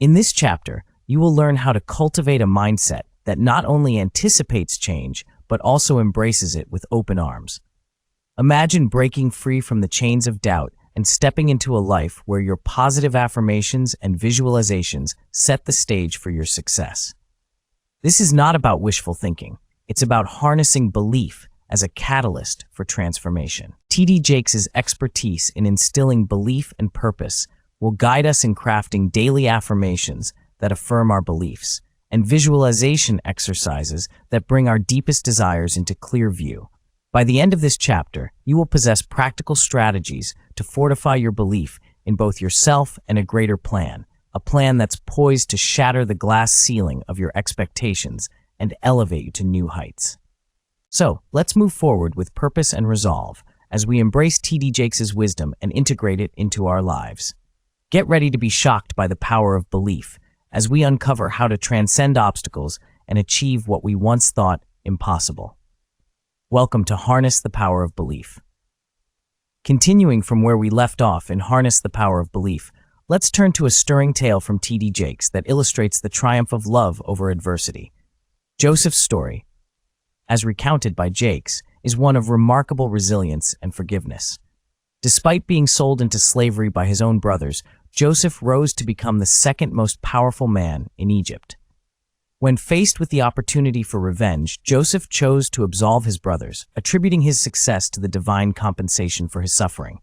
In this chapter, you will learn how to cultivate a mindset that not only anticipates change, but also embraces it with open arms. Imagine breaking free from the chains of doubt and stepping into a life where your positive affirmations and visualizations set the stage for your success. This is not about wishful thinking. It's about harnessing belief as a catalyst for transformation. T.D. Jakes' expertise in instilling belief and purpose will guide us in crafting daily affirmations that affirm our beliefs and visualization exercises that bring our deepest desires into clear view. By the end of this chapter, you will possess practical strategies to fortify your belief in both yourself and a greater plan, a plan that's poised to shatter the glass ceiling of your expectations and elevate you to new heights. So, let's move forward with purpose and resolve as we embrace T.D. Jakes' wisdom and integrate it into our lives. Get ready to be shocked by the power of belief as we uncover how to transcend obstacles and achieve what we once thought impossible. Welcome to Harness the Power of Belief. Continuing from where we left off in Harness the Power of Belief, let's turn to a stirring tale from T.D. Jakes that illustrates the triumph of love over adversity. Joseph's story, as recounted by Jakes, is one of remarkable resilience and forgiveness. Despite being sold into slavery by his own brothers, Joseph rose to become the second most powerful man in Egypt. When faced with the opportunity for revenge, Joseph chose to absolve his brothers, attributing his success to the divine compensation for his suffering.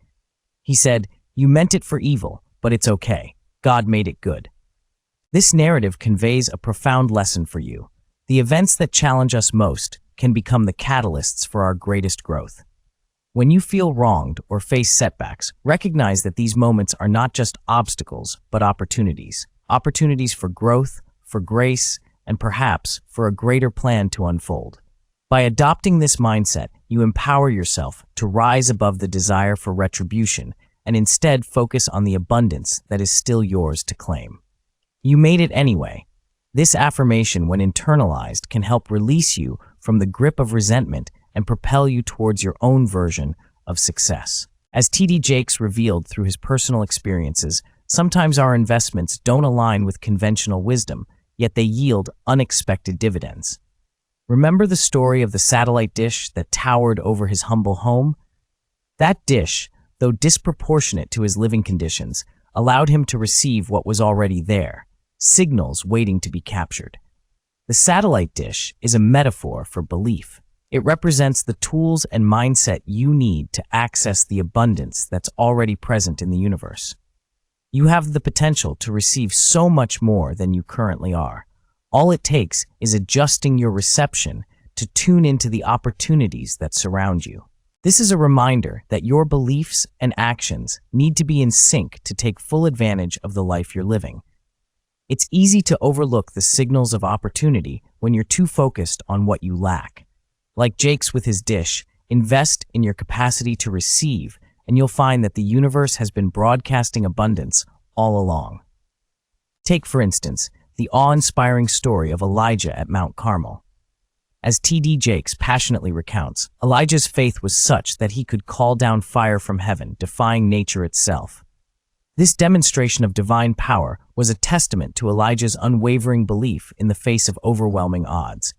He said, "You meant it for evil, but it's okay. God made it good." This narrative conveys a profound lesson for you. The events that challenge us most can become the catalysts for our greatest growth. When you feel wronged or face setbacks, recognize that these moments are not just obstacles, but opportunities. Opportunities for growth, for grace, and perhaps for a greater plan to unfold. By adopting this mindset, you empower yourself to rise above the desire for retribution and instead focus on the abundance that is still yours to claim. You made it anyway. This affirmation, when internalized, can help release you from the grip of resentment and propel you towards your own version of success. As T.D. Jakes revealed through his personal experiences, sometimes our investments don't align with conventional wisdom, yet they yield unexpected dividends. Remember the story of the satellite dish that towered over his humble home? That dish, though disproportionate to his living conditions, allowed him to receive what was already there, signals waiting to be captured. The satellite dish is a metaphor for belief. It represents the tools and mindset you need to access the abundance that's already present in the universe. You have the potential to receive so much more than you currently are. All it takes is adjusting your reception to tune into the opportunities that surround you. This is a reminder that your beliefs and actions need to be in sync to take full advantage of the life you're living. It's easy to overlook the signals of opportunity when you're too focused on what you lack. Like Jakes with his dish, invest in your capacity to receive, and you'll find that the universe has been broadcasting abundance all along. Take, for instance, the awe-inspiring story of Elijah at Mount Carmel. As T.D. Jakes passionately recounts, Elijah's faith was such that he could call down fire from heaven, defying nature itself. This demonstration of divine power was a testament to Elijah's unwavering belief in the face of overwhelming odds.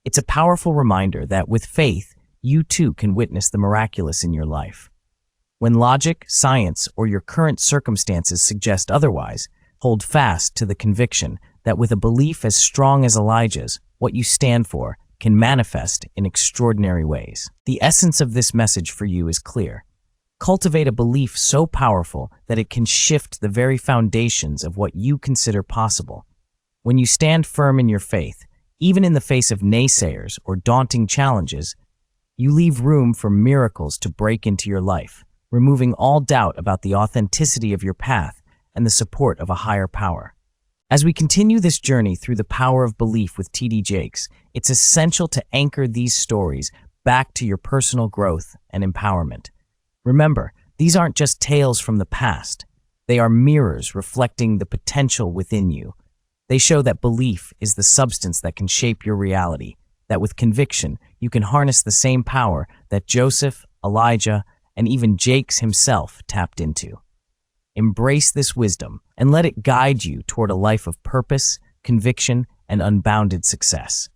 It's a powerful reminder that with faith, you too can witness the miraculous in your life. When logic, science, or your current circumstances suggest otherwise, hold fast to the conviction that with a belief as strong as Elijah's, what you stand for can manifest in extraordinary ways. The essence of this message for you is clear. Cultivate a belief so powerful that it can shift the very foundations of what you consider possible. When you stand firm in your faith, even in the face of naysayers or daunting challenges, you leave room for miracles to break into your life, removing all doubt about the authenticity of your path and the support of a higher power. As we continue this journey through the power of belief with T.D. Jakes, it's essential to anchor these stories back to your personal growth and empowerment. Remember, these aren't just tales from the past. They are mirrors reflecting the potential within you. They show that belief is the substance that can shape your reality, that with conviction, you can harness the same power that Joseph, Elijah, and even Jakes himself tapped into. Embrace this wisdom and let it guide you toward a life of purpose, conviction, and unbounded success.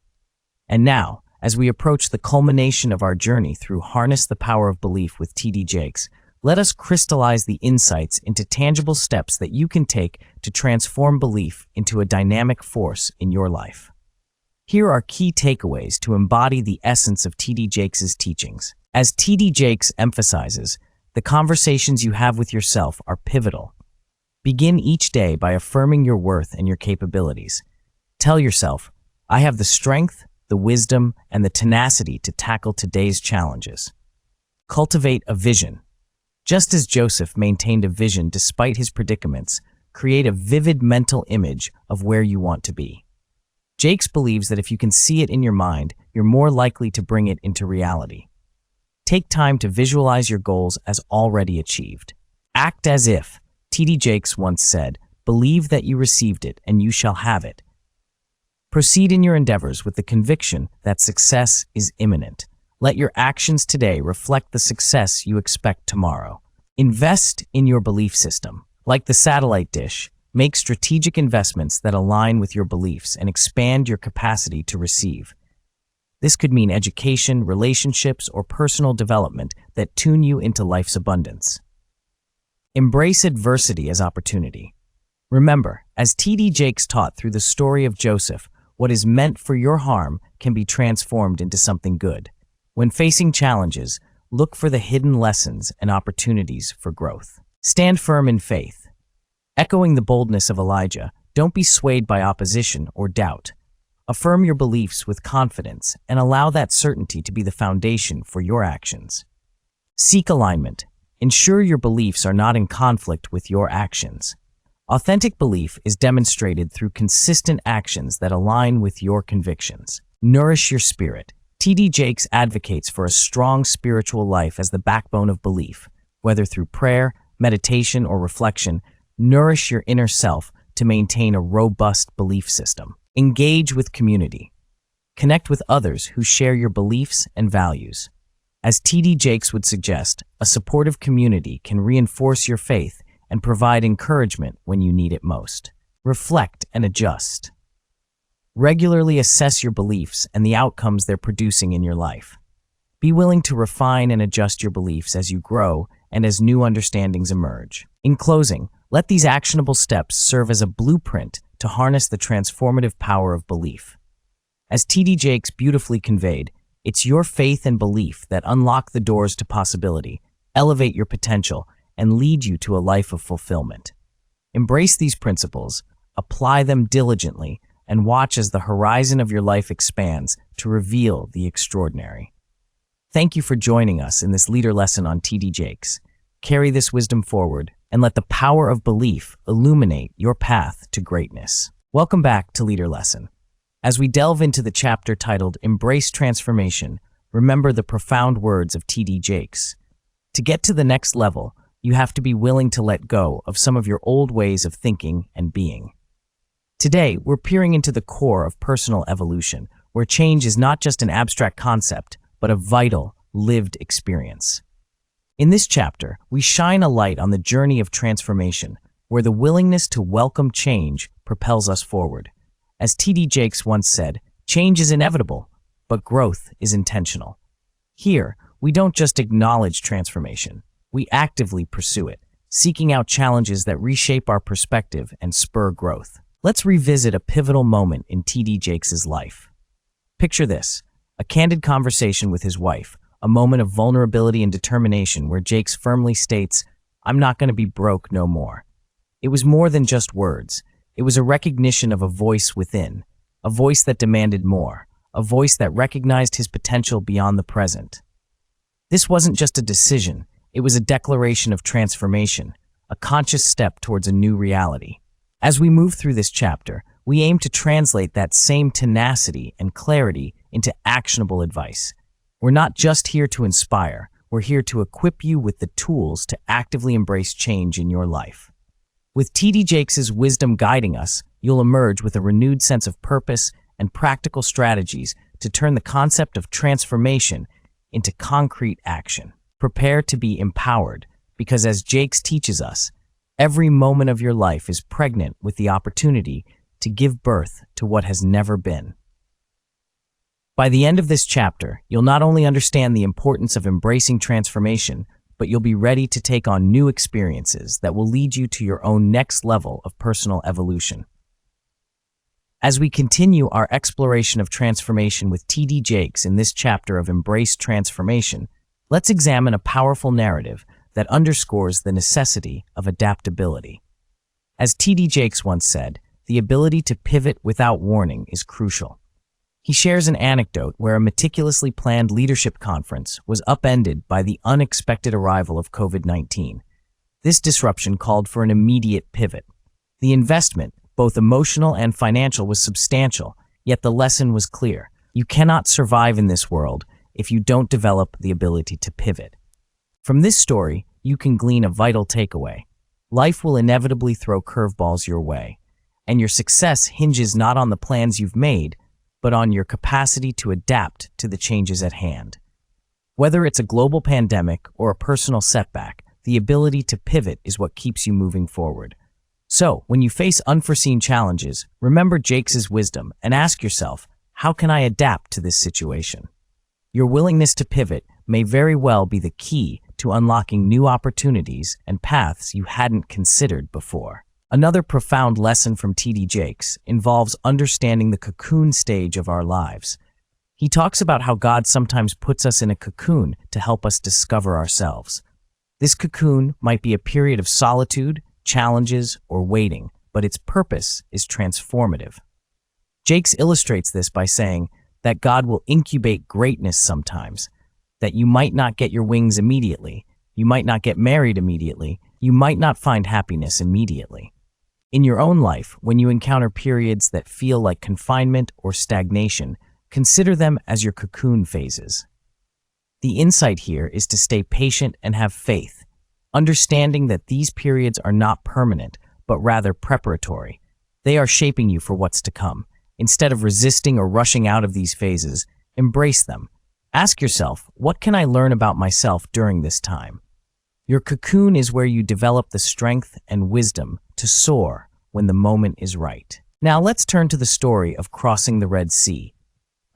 And now, as we approach the culmination of our journey through Harness the Power of Belief with T.D. Jakes, let us crystallize the insights into tangible steps that you can take to transform belief into a dynamic force in your life. Here are key takeaways to embody the essence of T.D. Jakes' teachings. As T.D. Jakes emphasizes, the conversations you have with yourself are pivotal. Begin each day by affirming your worth and your capabilities. Tell yourself, I have the strength, the wisdom, and the tenacity to tackle today's challenges. Cultivate a vision. Just as Joseph maintained a vision despite his predicaments, create a vivid mental image of where you want to be. Jakes believes that if you can see it in your mind, you're more likely to bring it into reality. Take time to visualize your goals as already achieved. Act as if, T.D. Jakes once said, believe that you received it and you shall have it. Proceed in your endeavors with the conviction that success is imminent. Let your actions today reflect the success you expect tomorrow. Invest in your belief system. Like the satellite dish, make strategic investments that align with your beliefs and expand your capacity to receive. This could mean education, relationships, or personal development that tune you into life's abundance. Embrace adversity as opportunity. Remember, as T.D. Jakes taught through the story of Joseph, what is meant for your harm can be transformed into something good. When facing challenges, look for the hidden lessons and opportunities for growth. Stand firm in faith. Echoing the boldness of Elijah, don't be swayed by opposition or doubt. Affirm your beliefs with confidence and allow that certainty to be the foundation for your actions. Seek alignment. Ensure your beliefs are not in conflict with your actions. Authentic belief is demonstrated through consistent actions that align with your convictions. Nourish your spirit. T.D. Jakes advocates for a strong spiritual life as the backbone of belief. Whether through prayer, meditation, or reflection, nourish your inner self to maintain a robust belief system. Engage with community. Connect with others who share your beliefs and values. As T.D. Jakes would suggest, a supportive community can reinforce your faith and provide encouragement when you need it most. Reflect and adjust. Regularly assess your beliefs and the outcomes they're producing in your life. Be willing to refine and adjust your beliefs as you grow and as new understandings emerge. In closing, let these actionable steps serve as a blueprint to harness the transformative power of belief. As T.D. Jakes beautifully conveyed, it's your faith and belief that unlock the doors to possibility, elevate your potential, and lead you to a life of fulfillment. Embrace these principles, apply them diligently, and watch as the horizon of your life expands to reveal the extraordinary. Thank you for joining us in this leader lesson on T.D. Jakes. Carry this wisdom forward and let the power of belief illuminate your path to greatness. Welcome back to Leader Lesson. As we delve into the chapter titled Embrace Transformation, remember the profound words of T.D. Jakes. To get to the next level, you have to be willing to let go of some of your old ways of thinking and being. Today, we're peering into the core of personal evolution, where change is not just an abstract concept, but a vital, lived experience. In this chapter, we shine a light on the journey of transformation, where the willingness to welcome change propels us forward. As T.D. Jakes once said, change is inevitable, but growth is intentional. Here, we don't just acknowledge transformation, we actively pursue it, seeking out challenges that reshape our perspective and spur growth. Let's revisit a pivotal moment in T.D. Jakes' life. Picture this, a candid conversation with his wife, a moment of vulnerability and determination where Jakes firmly states, "I'm not going to be broke no more." It was more than just words. It was a recognition of a voice within, a voice that demanded more, a voice that recognized his potential beyond the present. This wasn't just a decision, it was a declaration of transformation, a conscious step towards a new reality. As we move through this chapter, we aim to translate that same tenacity and clarity into actionable advice. We're not just here to inspire, we're here to equip you with the tools to actively embrace change in your life. With T.D. Jakes' wisdom guiding us, you'll emerge with a renewed sense of purpose and practical strategies to turn the concept of transformation into concrete action. Prepare to be empowered, because as Jakes teaches us, every moment of your life is pregnant with the opportunity to give birth to what has never been. By the end of this chapter, you'll not only understand the importance of embracing transformation, but you'll be ready to take on new experiences that will lead you to your own next level of personal evolution. As we continue our exploration of transformation with T.D. Jakes in this chapter of Embrace Transformation, let's examine a powerful narrative that underscores the necessity of adaptability. As T.D. Jakes once said, the ability to pivot without warning is crucial. He shares an anecdote where a meticulously planned leadership conference was upended by the unexpected arrival of COVID-19. This disruption called for an immediate pivot. The investment, both emotional and financial, was substantial, yet the lesson was clear. You cannot survive in this world if you don't develop the ability to pivot. From this story, you can glean a vital takeaway. Life will inevitably throw curveballs your way, and your success hinges not on the plans you've made, but on your capacity to adapt to the changes at hand. Whether it's a global pandemic or a personal setback, the ability to pivot is what keeps you moving forward. So, when you face unforeseen challenges, remember Jakes' wisdom and ask yourself, how can I adapt to this situation? Your willingness to pivot may very well be the key to unlocking new opportunities and paths you hadn't considered before. Another profound lesson from T.D. Jakes involves understanding the cocoon stage of our lives. He talks about how God sometimes puts us in a cocoon to help us discover ourselves. This cocoon might be a period of solitude, challenges, or waiting, but its purpose is transformative. Jakes illustrates this by saying that God will incubate greatness sometimes, that you might not get your wings immediately, you might not get married immediately, you might not find happiness immediately. In your own life, when you encounter periods that feel like confinement or stagnation, consider them as your cocoon phases. The insight here is to stay patient and have faith, understanding that these periods are not permanent, but rather preparatory. They are shaping you for what's to come. Instead of resisting or rushing out of these phases, embrace them. Ask yourself, what can I learn about myself during this time? Your cocoon is where you develop the strength and wisdom to soar when the moment is right. Now let's turn to the story of crossing the Red Sea,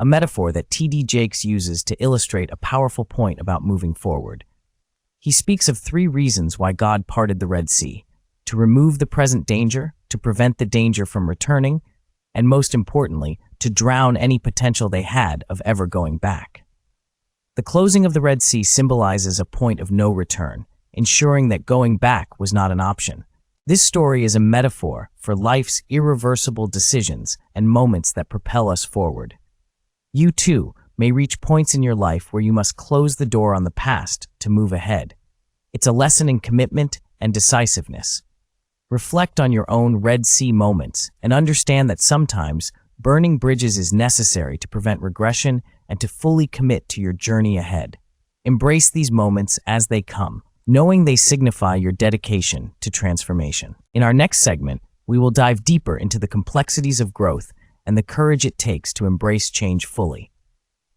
a metaphor that T.D. Jakes uses to illustrate a powerful point about moving forward. He speaks of 3 reasons why God parted the Red Sea: to remove the present danger, to prevent the danger from returning, and most importantly, to drown any potential they had of ever going back. The closing of the Red Sea symbolizes a point of no return, ensuring that going back was not an option. This story is a metaphor for life's irreversible decisions and moments that propel us forward. You too may reach points in your life where you must close the door on the past to move ahead. It's a lesson in commitment and decisiveness. Reflect on your own Red Sea moments and understand that sometimes burning bridges is necessary to prevent regression and to fully commit to your journey ahead. Embrace these moments as they come, knowing they signify your dedication to transformation. In our next segment, we will dive deeper into the complexities of growth and the courage it takes to embrace change fully.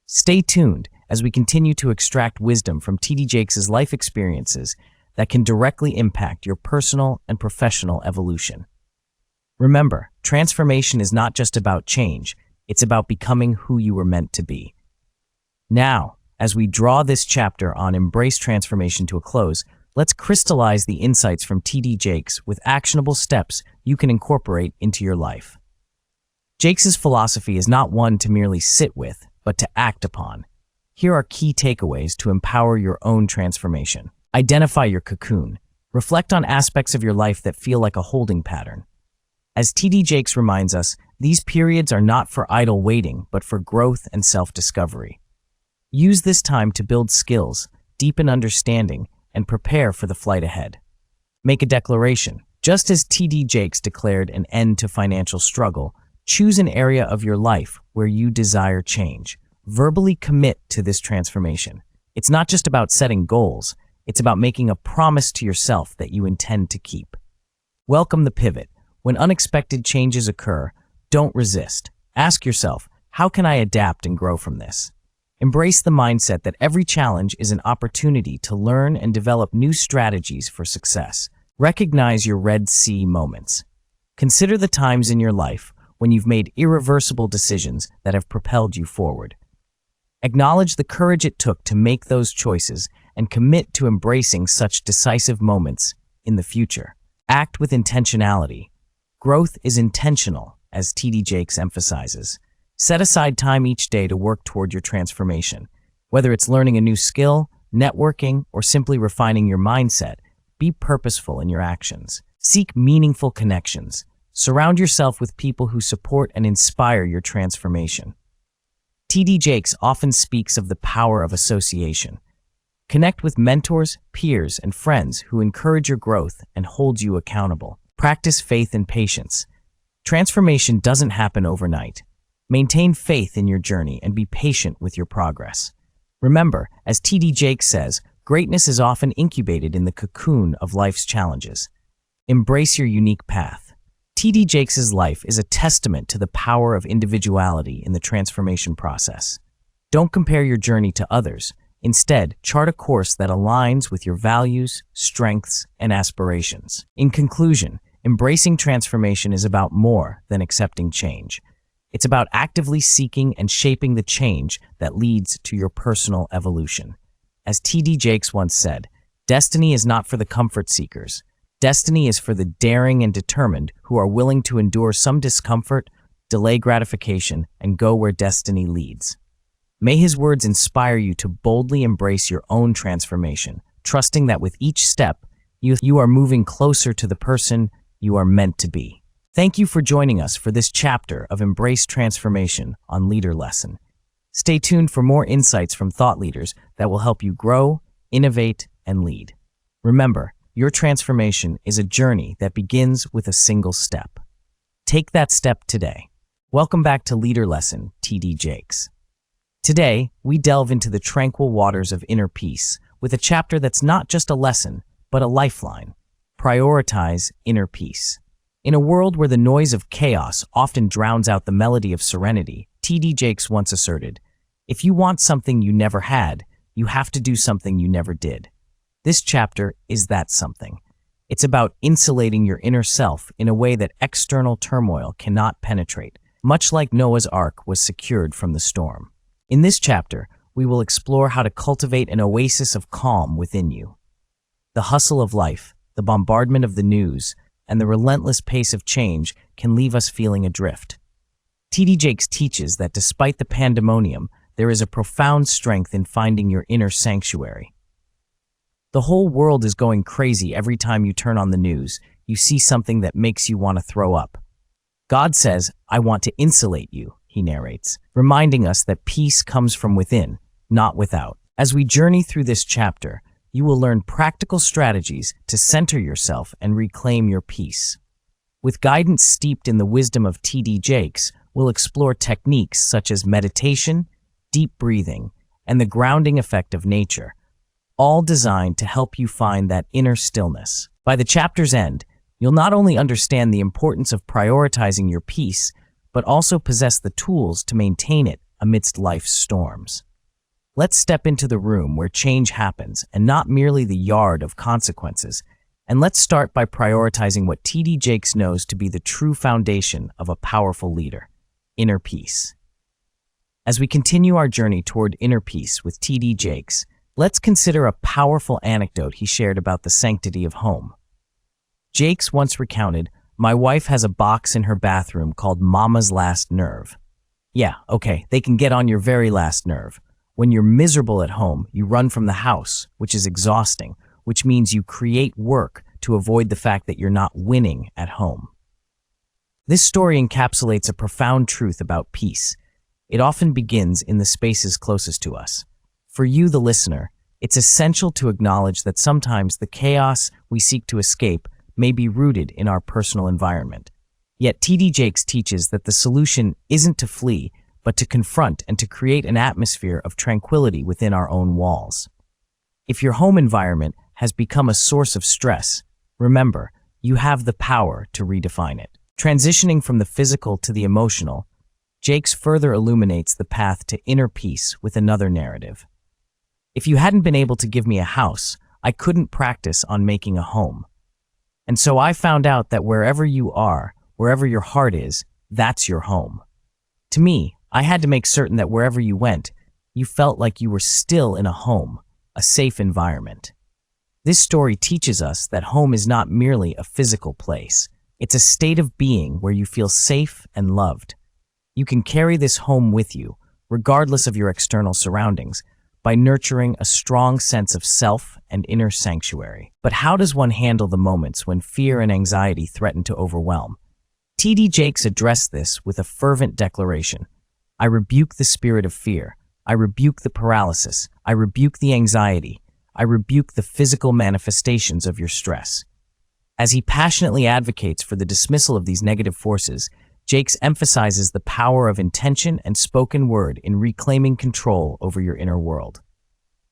Stay tuned as we continue to extract wisdom from T.D. Jakes' life experiences that can directly impact your personal and professional evolution. Remember, transformation is not just about change, it's about becoming who you were meant to be. Now, as we draw this chapter on Embrace Transformation to a close, let's crystallize the insights from T.D. Jakes with actionable steps you can incorporate into your life. Jakes' philosophy is not one to merely sit with, but to act upon. Here are key takeaways to empower your own transformation. Identify your cocoon. Reflect on aspects of your life that feel like a holding pattern. As T.D. Jakes reminds us, these periods are not for idle waiting, but for growth and self-discovery. Use this time to build skills, deepen understanding, and prepare for the flight ahead. Make a declaration. Just as T.D. Jakes declared an end to financial struggle, choose an area of your life where you desire change. Verbally commit to this transformation. It's not just about setting goals, it's about making a promise to yourself that you intend to keep. Welcome the pivot. When unexpected changes occur, don't resist. Ask yourself, how can I adapt and grow from this? Embrace the mindset that every challenge is an opportunity to learn and develop new strategies for success. Recognize your Red Sea moments. Consider the times in your life when you've made irreversible decisions that have propelled you forward. Acknowledge the courage it took to make those choices and commit to embracing such decisive moments in the future. Act with intentionality. Growth is intentional, as T.D. Jakes emphasizes. Set aside time each day to work toward your transformation. Whether it's learning a new skill, networking, or simply refining your mindset, be purposeful in your actions. Seek meaningful connections. Surround yourself with people who support and inspire your transformation. T.D. Jakes often speaks of the power of association. Connect with mentors, peers, and friends who encourage your growth and hold you accountable. Practice faith and patience. Transformation doesn't happen overnight. Maintain faith in your journey and be patient with your progress. Remember, as T.D. Jakes says, greatness is often incubated in the cocoon of life's challenges. Embrace your unique path. T.D. Jakes' life is a testament to the power of individuality in the transformation process. Don't compare your journey to others. Instead, chart a course that aligns with your values, strengths, and aspirations. In conclusion, embracing transformation is about more than accepting change. It's about actively seeking and shaping the change that leads to your personal evolution. As T.D. Jakes once said, destiny is not for the comfort seekers. Destiny is for the daring and determined who are willing to endure some discomfort, delay gratification, and go where destiny leads. May his words inspire you to boldly embrace your own transformation, trusting that with each step, you are moving closer to the person you are meant to be. Thank you for joining us for this chapter of Embrace Transformation on Leader Lesson. Stay tuned for more insights from thought leaders that will help you grow, innovate, and lead. Remember, your transformation is a journey that begins with a single step. Take that step today. Welcome back to Leader Lesson, T.D. Jakes. Today, we delve into the tranquil waters of inner peace with a chapter that's not just a lesson, but a lifeline. Prioritize inner peace. In a world where the noise of chaos often drowns out the melody of serenity, T.D. Jakes once asserted, "If you want something you never had, you have to do something you never did." This chapter is that something. It's about insulating your inner self in a way that external turmoil cannot penetrate, much like Noah's Ark was secured from the storm. In this chapter, we will explore how to cultivate an oasis of calm within you. The hustle of life, the bombardment of the news, and the relentless pace of change can leave us feeling adrift. T.D. Jakes teaches that despite the pandemonium, there is a profound strength in finding your inner sanctuary. The whole world is going crazy every time you turn on the news. You see something that makes you want to throw up. God says, "I want to insulate you," he narrates, reminding us that peace comes from within, not without. As we journey through this chapter, you will learn practical strategies to center yourself and reclaim your peace. With guidance steeped in the wisdom of T.D. Jakes, we'll explore techniques such as meditation, deep breathing, and the grounding effect of nature, all designed to help you find that inner stillness. By the chapter's end, you'll not only understand the importance of prioritizing your peace, but also possess the tools to maintain it amidst life's storms. Let's step into the room where change happens and not merely the yard of consequences. And let's start by prioritizing what T.D. Jakes knows to be the true foundation of a powerful leader: inner peace. As we continue our journey toward inner peace with T.D. Jakes, let's consider a powerful anecdote he shared about the sanctity of home. Jakes once recounted, "My wife has a box in her bathroom called Mama's Last Nerve." Yeah, okay, they can get on your very last nerve. When you're miserable at home, you run from the house, which is exhausting, which means you create work to avoid the fact that you're not winning at home. This story encapsulates a profound truth about peace. It often begins in the spaces closest to us. For you, the listener, it's essential to acknowledge that sometimes the chaos we seek to escape may be rooted in our personal environment. Yet T.D. Jakes teaches that the solution isn't to flee, but to confront and to create an atmosphere of tranquility within our own walls. If your home environment has become a source of stress, remember, you have the power to redefine it. Transitioning from the physical to the emotional, Jakes further illuminates the path to inner peace with another narrative. "If you hadn't been able to give me a house, I couldn't practice on making a home. And so I found out that wherever you are, wherever your heart is, that's your home. To me, I had to make certain that wherever you went, you felt like you were still in a home, a safe environment." This story teaches us that home is not merely a physical place. It's a state of being where you feel safe and loved. You can carry this home with you, regardless of your external surroundings, by nurturing a strong sense of self and inner sanctuary. But how does one handle the moments when fear and anxiety threaten to overwhelm? T.D. Jakes addressed this with a fervent declaration: "I rebuke the spirit of fear. I rebuke the paralysis. I rebuke the anxiety. I rebuke the physical manifestations of your stress." As he passionately advocates for the dismissal of these negative forces, Jakes emphasizes the power of intention and spoken word in reclaiming control over your inner world.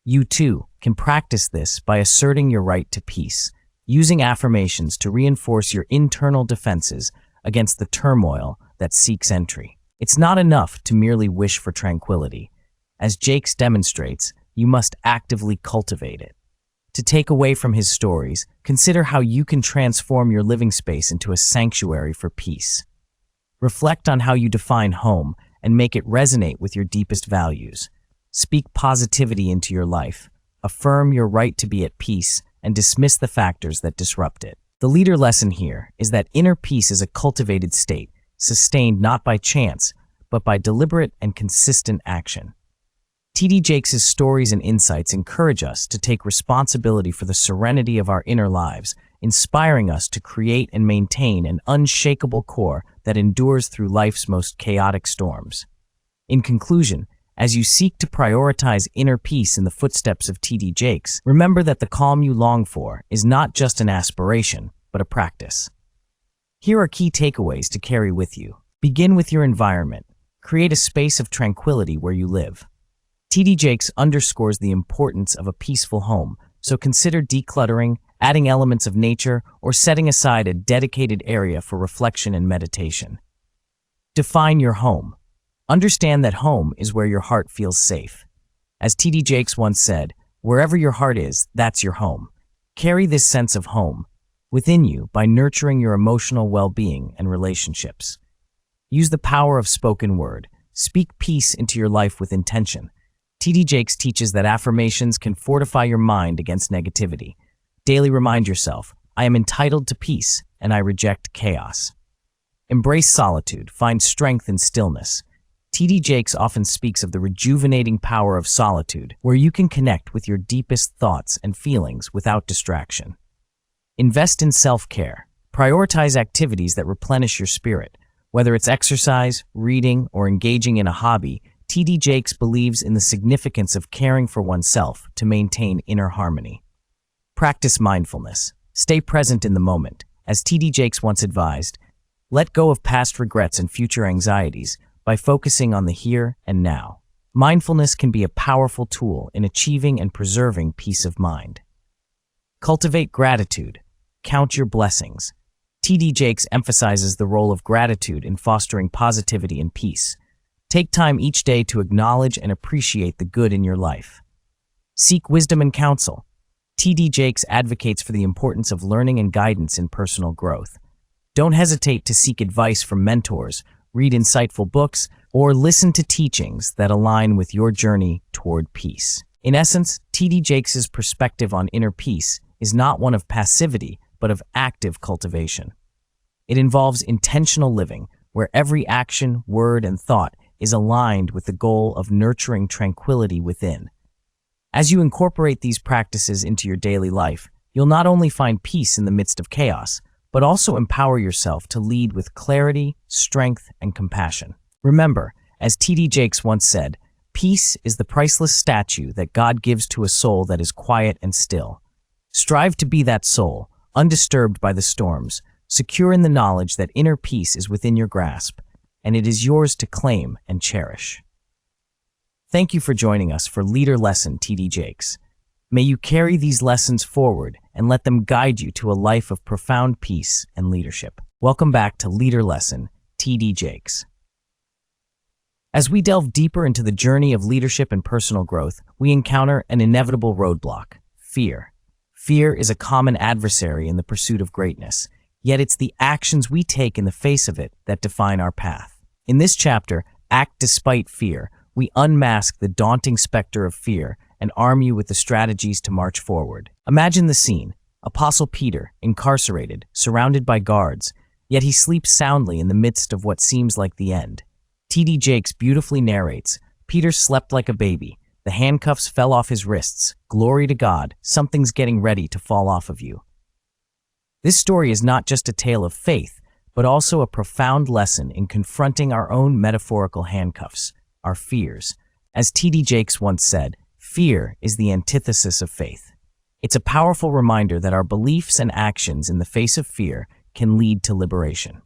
You too can practice this by asserting your right to peace, using affirmations to reinforce your internal defenses against the turmoil that seeks entry. It's not enough to merely wish for tranquility. As Jakes demonstrates, you must actively cultivate it. To take away from his stories, consider how you can transform your living space into a sanctuary for peace. Reflect on how you define home and make it resonate with your deepest values. Speak positivity into your life, affirm your right to be at peace, and dismiss the factors that disrupt it. The leader lesson here is that inner peace is a cultivated state, sustained not by chance, but by deliberate and consistent action. T.D. Jakes' stories and insights encourage us to take responsibility for the serenity of our inner lives, inspiring us to create and maintain an unshakable core that endures through life's most chaotic storms. In conclusion, As you seek to prioritize inner peace in the footsteps of T.D. Jakes, remember that the calm you long for is not just an aspiration, but a practice. Here are key takeaways to carry with you. Begin with your environment. Create a space of tranquility where you live. T.D. Jakes underscores the importance of a peaceful home, so consider decluttering, adding elements of nature, or setting aside a dedicated area for reflection and meditation. Define your home. Understand that home is where your heart feels safe. As T.D. Jakes once said, "Wherever your heart is, that's your home." Carry this sense of home within you by nurturing your emotional well-being and relationships. Use the power of spoken word. Speak peace into your life with intention. T.D. Jakes teaches that affirmations can fortify your mind against negativity. Daily remind yourself, "I am entitled to peace, and I reject chaos." Embrace solitude. Find strength in stillness. T.D. Jakes often speaks of the rejuvenating power of solitude, where you can connect with your deepest thoughts and feelings without distraction. Invest in self-care. Prioritize activities that replenish your spirit. Whether it's exercise, reading, or engaging in a hobby, T.D. Jakes believes in the significance of caring for oneself to maintain inner harmony. Practice mindfulness. Stay present in the moment. As T.D. Jakes once advised, let go of past regrets and future anxieties by focusing on the here and now. Mindfulness can be a powerful tool in achieving and preserving peace of mind. Cultivate gratitude. Count your blessings. T.D. Jakes emphasizes the role of gratitude in fostering positivity and peace. Take time each day to acknowledge and appreciate the good in your life. Seek wisdom and counsel. T.D. Jakes advocates for the importance of learning and guidance in personal growth. Don't hesitate to seek advice from mentors, read insightful books, or listen to teachings that align with your journey toward peace. In essence, T.D. Jakes' perspective on inner peace is not one of passivity, but of active cultivation. It involves intentional living, where every action, word, and thought is aligned with the goal of nurturing tranquility within. As you incorporate these practices into your daily life, you'll not only find peace in the midst of chaos, but also empower yourself to lead with clarity, strength, and compassion. Remember, as T.D. Jakes once said, "Peace is the priceless statue that God gives to a soul that is quiet and still." Strive to be that soul, undisturbed by the storms, secure in the knowledge that inner peace is within your grasp, and it is yours to claim and cherish. Thank you for joining us for Leader Lesson T.D. Jakes. May you carry these lessons forward and let them guide you to a life of profound peace and leadership. Welcome back to Leader Lesson T.D. Jakes. As we delve deeper into the journey of leadership and personal growth, we encounter an inevitable roadblock: fear. Fear is a common adversary in the pursuit of greatness, yet it's the actions we take in the face of it that define our path. In this chapter, Act Despite Fear, we unmask the daunting specter of fear and arm you with the strategies to march forward. Imagine the scene: Apostle Peter, incarcerated, surrounded by guards, yet he sleeps soundly in the midst of what seems like the end. T.D. Jakes beautifully narrates, "Peter slept like a baby. The handcuffs fell off his wrists. Glory to God, something's getting ready to fall off of you." This story is not just a tale of faith, but also a profound lesson in confronting our own metaphorical handcuffs, our fears. As T.D. Jakes once said, "Fear is the antithesis of faith." It's a powerful reminder that our beliefs and actions in the face of fear can lead to liberation.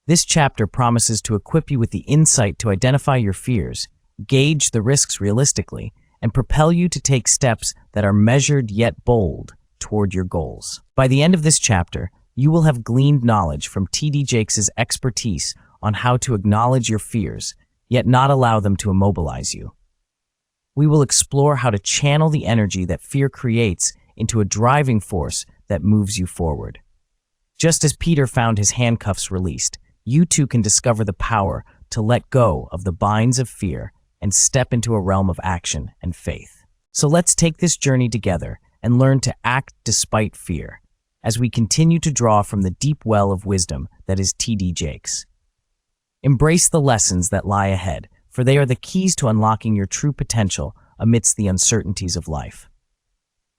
This chapter promises to equip you with the insight to identify your fears, gauge the risks realistically, and propel you to take steps that are measured yet bold toward your goals. By the end of this chapter, you will have gleaned knowledge from T.D. Jakes' expertise on how to acknowledge your fears, yet not allow them to immobilize you. We will explore how to channel the energy that fear creates into a driving force that moves you forward. Just as Peter found his handcuffs released, you too can discover the power to let go of the binds of fear and step into a realm of action and faith. So let's take this journey together and learn to act despite fear, as we continue to draw from the deep well of wisdom that is T.D. Jakes. Embrace the lessons that lie ahead, for they are the keys to unlocking your true potential amidst the uncertainties of life.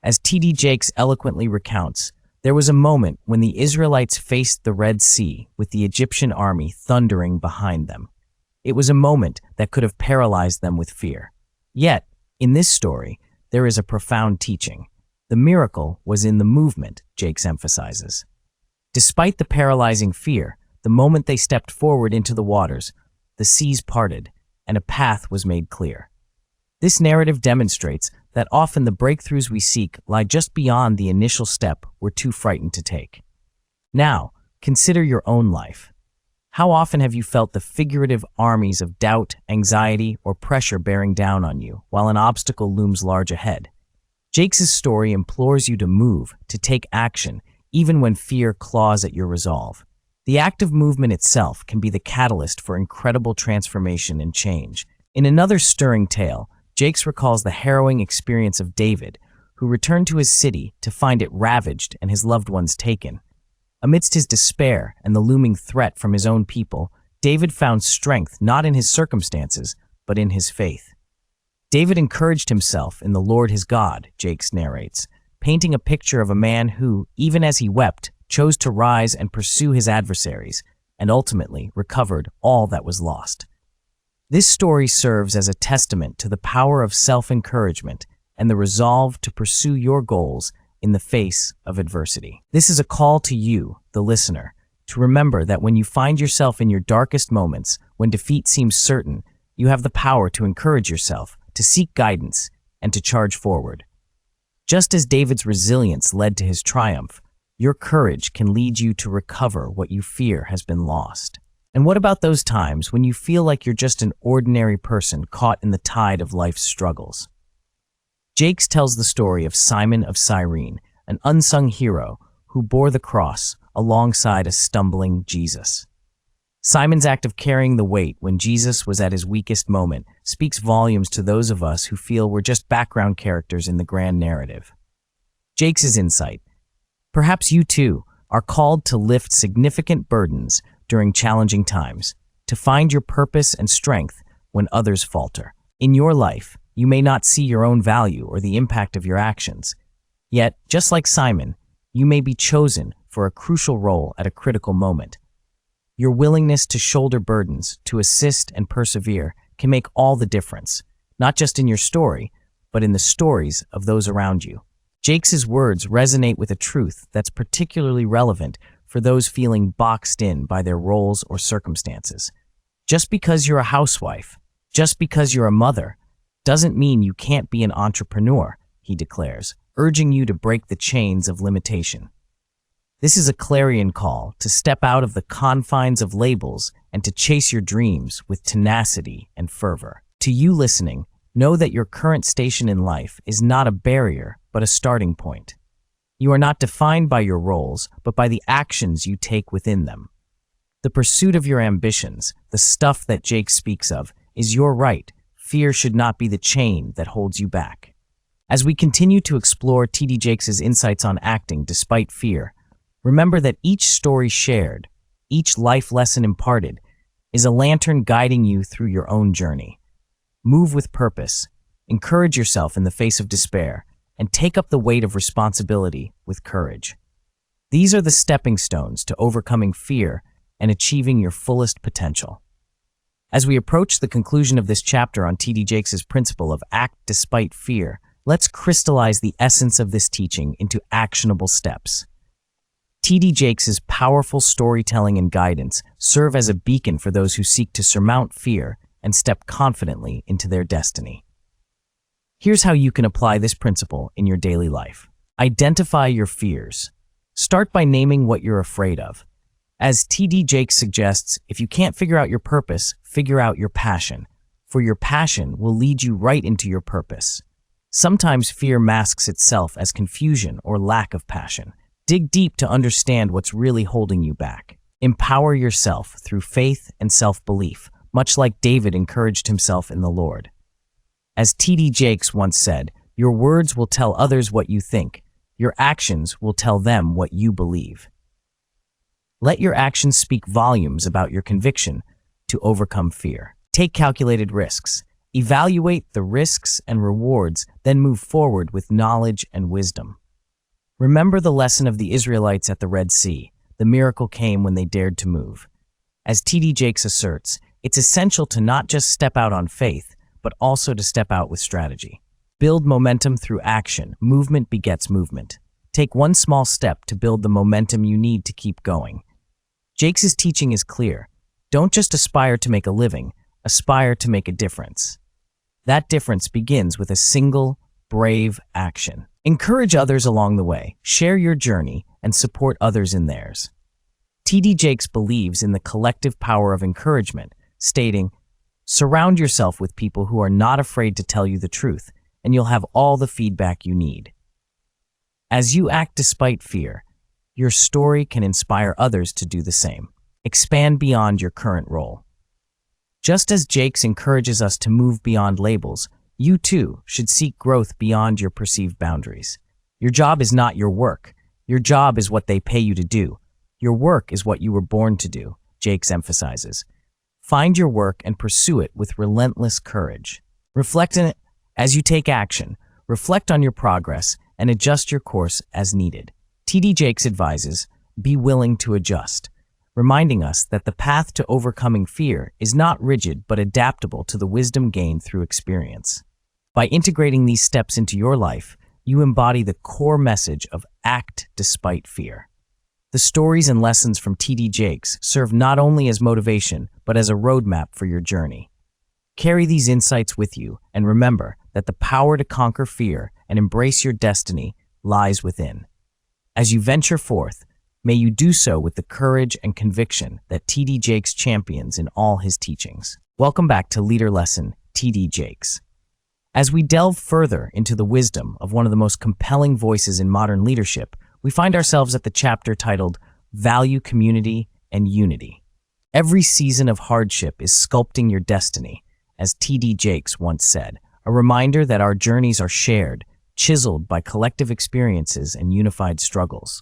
As T.D. Jakes eloquently recounts, there was a moment when the Israelites faced the Red Sea with the Egyptian army thundering behind them. It was a moment that could have paralyzed them with fear. Yet, in this story, there is a profound teaching. The miracle was in the movement, Jakes emphasizes. Despite the paralyzing fear, the moment they stepped forward into the waters, the seas parted, and a path was made clear. This narrative demonstrates that often the breakthroughs we seek lie just beyond the initial step we're too frightened to take. Now, consider your own life. How often have you felt the figurative armies of doubt, anxiety, or pressure bearing down on you while an obstacle looms large ahead? Jakes' story implores you to move, to take action, even when fear claws at your resolve. The act of movement itself can be the catalyst for incredible transformation and change. In another stirring tale, Jakes recalls the harrowing experience of David, who returned to his city to find it ravaged and his loved ones taken. Amidst his despair and the looming threat from his own people, David found strength not in his circumstances, but in his faith. David encouraged himself in the Lord his God, Jakes narrates, painting a picture of a man who, even as he wept, chose to rise and pursue his adversaries, and ultimately recovered all that was lost. This story serves as a testament to the power of self-encouragement and the resolve to pursue your goals in the face of adversity. This is a call to you, the listener, to remember that when you find yourself in your darkest moments, when defeat seems certain, you have the power to encourage yourself, to seek guidance, and to charge forward. Just as David's resilience led to his triumph, your courage can lead you to recover what you fear has been lost. And what about those times when you feel like you're just an ordinary person caught in the tide of life's struggles? Jakes tells the story of Simon of Cyrene, an unsung hero who bore the cross alongside a stumbling Jesus. Simon's act of carrying the weight when Jesus was at his weakest moment speaks volumes to those of us who feel we're just background characters in the grand narrative. Jakes' insight: perhaps you too are called to lift significant burdens during challenging times, to find your purpose and strength when others falter. In your life, you may not see your own value or the impact of your actions. Yet, just like Simon, you may be chosen for a crucial role at a critical moment. Your willingness to shoulder burdens, to assist and persevere, can make all the difference, not just in your story, but in the stories of those around you. Jakes' words resonate with a truth that's particularly relevant for those feeling boxed in by their roles or circumstances. Just because you're a housewife, just because you're a mother, doesn't mean you can't be an entrepreneur, he declares, urging you to break the chains of limitation. This is a clarion call to step out of the confines of labels and to chase your dreams with tenacity and fervor. To you listening, know that your current station in life is not a barrier, but a starting point. You are not defined by your roles, but by the actions you take within them. The pursuit of your ambitions, the stuff that Jake speaks of, is your right. Fear should not be the chain that holds you back. As we continue to explore T.D. Jakes' insights on acting despite fear, remember that each story shared, each life lesson imparted, is a lantern guiding you through your own journey. Move with purpose, encourage yourself in the face of despair, and take up the weight of responsibility with courage. These are the stepping stones to overcoming fear and achieving your fullest potential. As we approach the conclusion of this chapter on T.D. Jakes' principle of act despite fear, let's crystallize the essence of this teaching into actionable steps. T.D. Jakes' powerful storytelling and guidance serve as a beacon for those who seek to surmount fear and step confidently into their destiny. Here's how you can apply this principle in your daily life. Identify your fears. Start by naming what you're afraid of. As T.D. Jakes suggests, if you can't figure out your purpose, figure out your passion, for your passion will lead you right into your purpose. Sometimes fear masks itself as confusion or lack of passion. Dig deep to understand what's really holding you back. Empower yourself through faith and self-belief, much like David encouraged himself in the Lord. As T.D. Jakes once said, your words will tell others what you think. Your actions will tell them what you believe. Let your actions speak volumes about your conviction to overcome fear. Take calculated risks. Evaluate the risks and rewards, then move forward with knowledge and wisdom. Remember the lesson of the Israelites at the Red Sea. The miracle came when they dared to move. As T.D. Jakes asserts, It's essential to not just step out on faith, but also to step out with strategy. Build momentum through action. Movement begets movement. Take one small step to build the momentum you need to keep going. Jakes' teaching is clear. Don't just aspire to make a living, aspire to make a difference. That difference begins with a single, brave action. Encourage others along the way, share your journey, and support others in theirs. T.D. Jakes believes in the collective power of encouragement, stating, "Surround yourself with people who are not afraid to tell you the truth, and you'll have all the feedback you need." As you act despite fear, your story can inspire others to do the same. Expand beyond your current role. Just as Jakes encourages us to move beyond labels, you too should seek growth beyond your perceived boundaries. Your job is not your work. Your job is what they pay you to do. Your work is what you were born to do, Jakes emphasizes. Find your work and pursue it with relentless courage. Reflect on it as you take action. Reflect on your progress and adjust your course as needed. T.D. Jakes advises, be willing to adjust, reminding us that the path to overcoming fear is not rigid but adaptable to the wisdom gained through experience. By integrating these steps into your life, you embody the core message of act despite fear. The stories and lessons from T.D. Jakes serve not only as motivation, but as a roadmap for your journey. Carry these insights with you and remember that the power to conquer fear and embrace your destiny lies within. As you venture forth, may you do so with the courage and conviction that T.D. Jakes champions in all his teachings. Welcome back to Leader Lesson, T.D. Jakes. As we delve further into the wisdom of one of the most compelling voices in modern leadership, we find ourselves at the chapter titled Value Community and Unity. Every season of hardship is sculpting your destiny, as T.D. Jakes once said, a reminder that our journeys are shared, chiseled by collective experiences and unified struggles.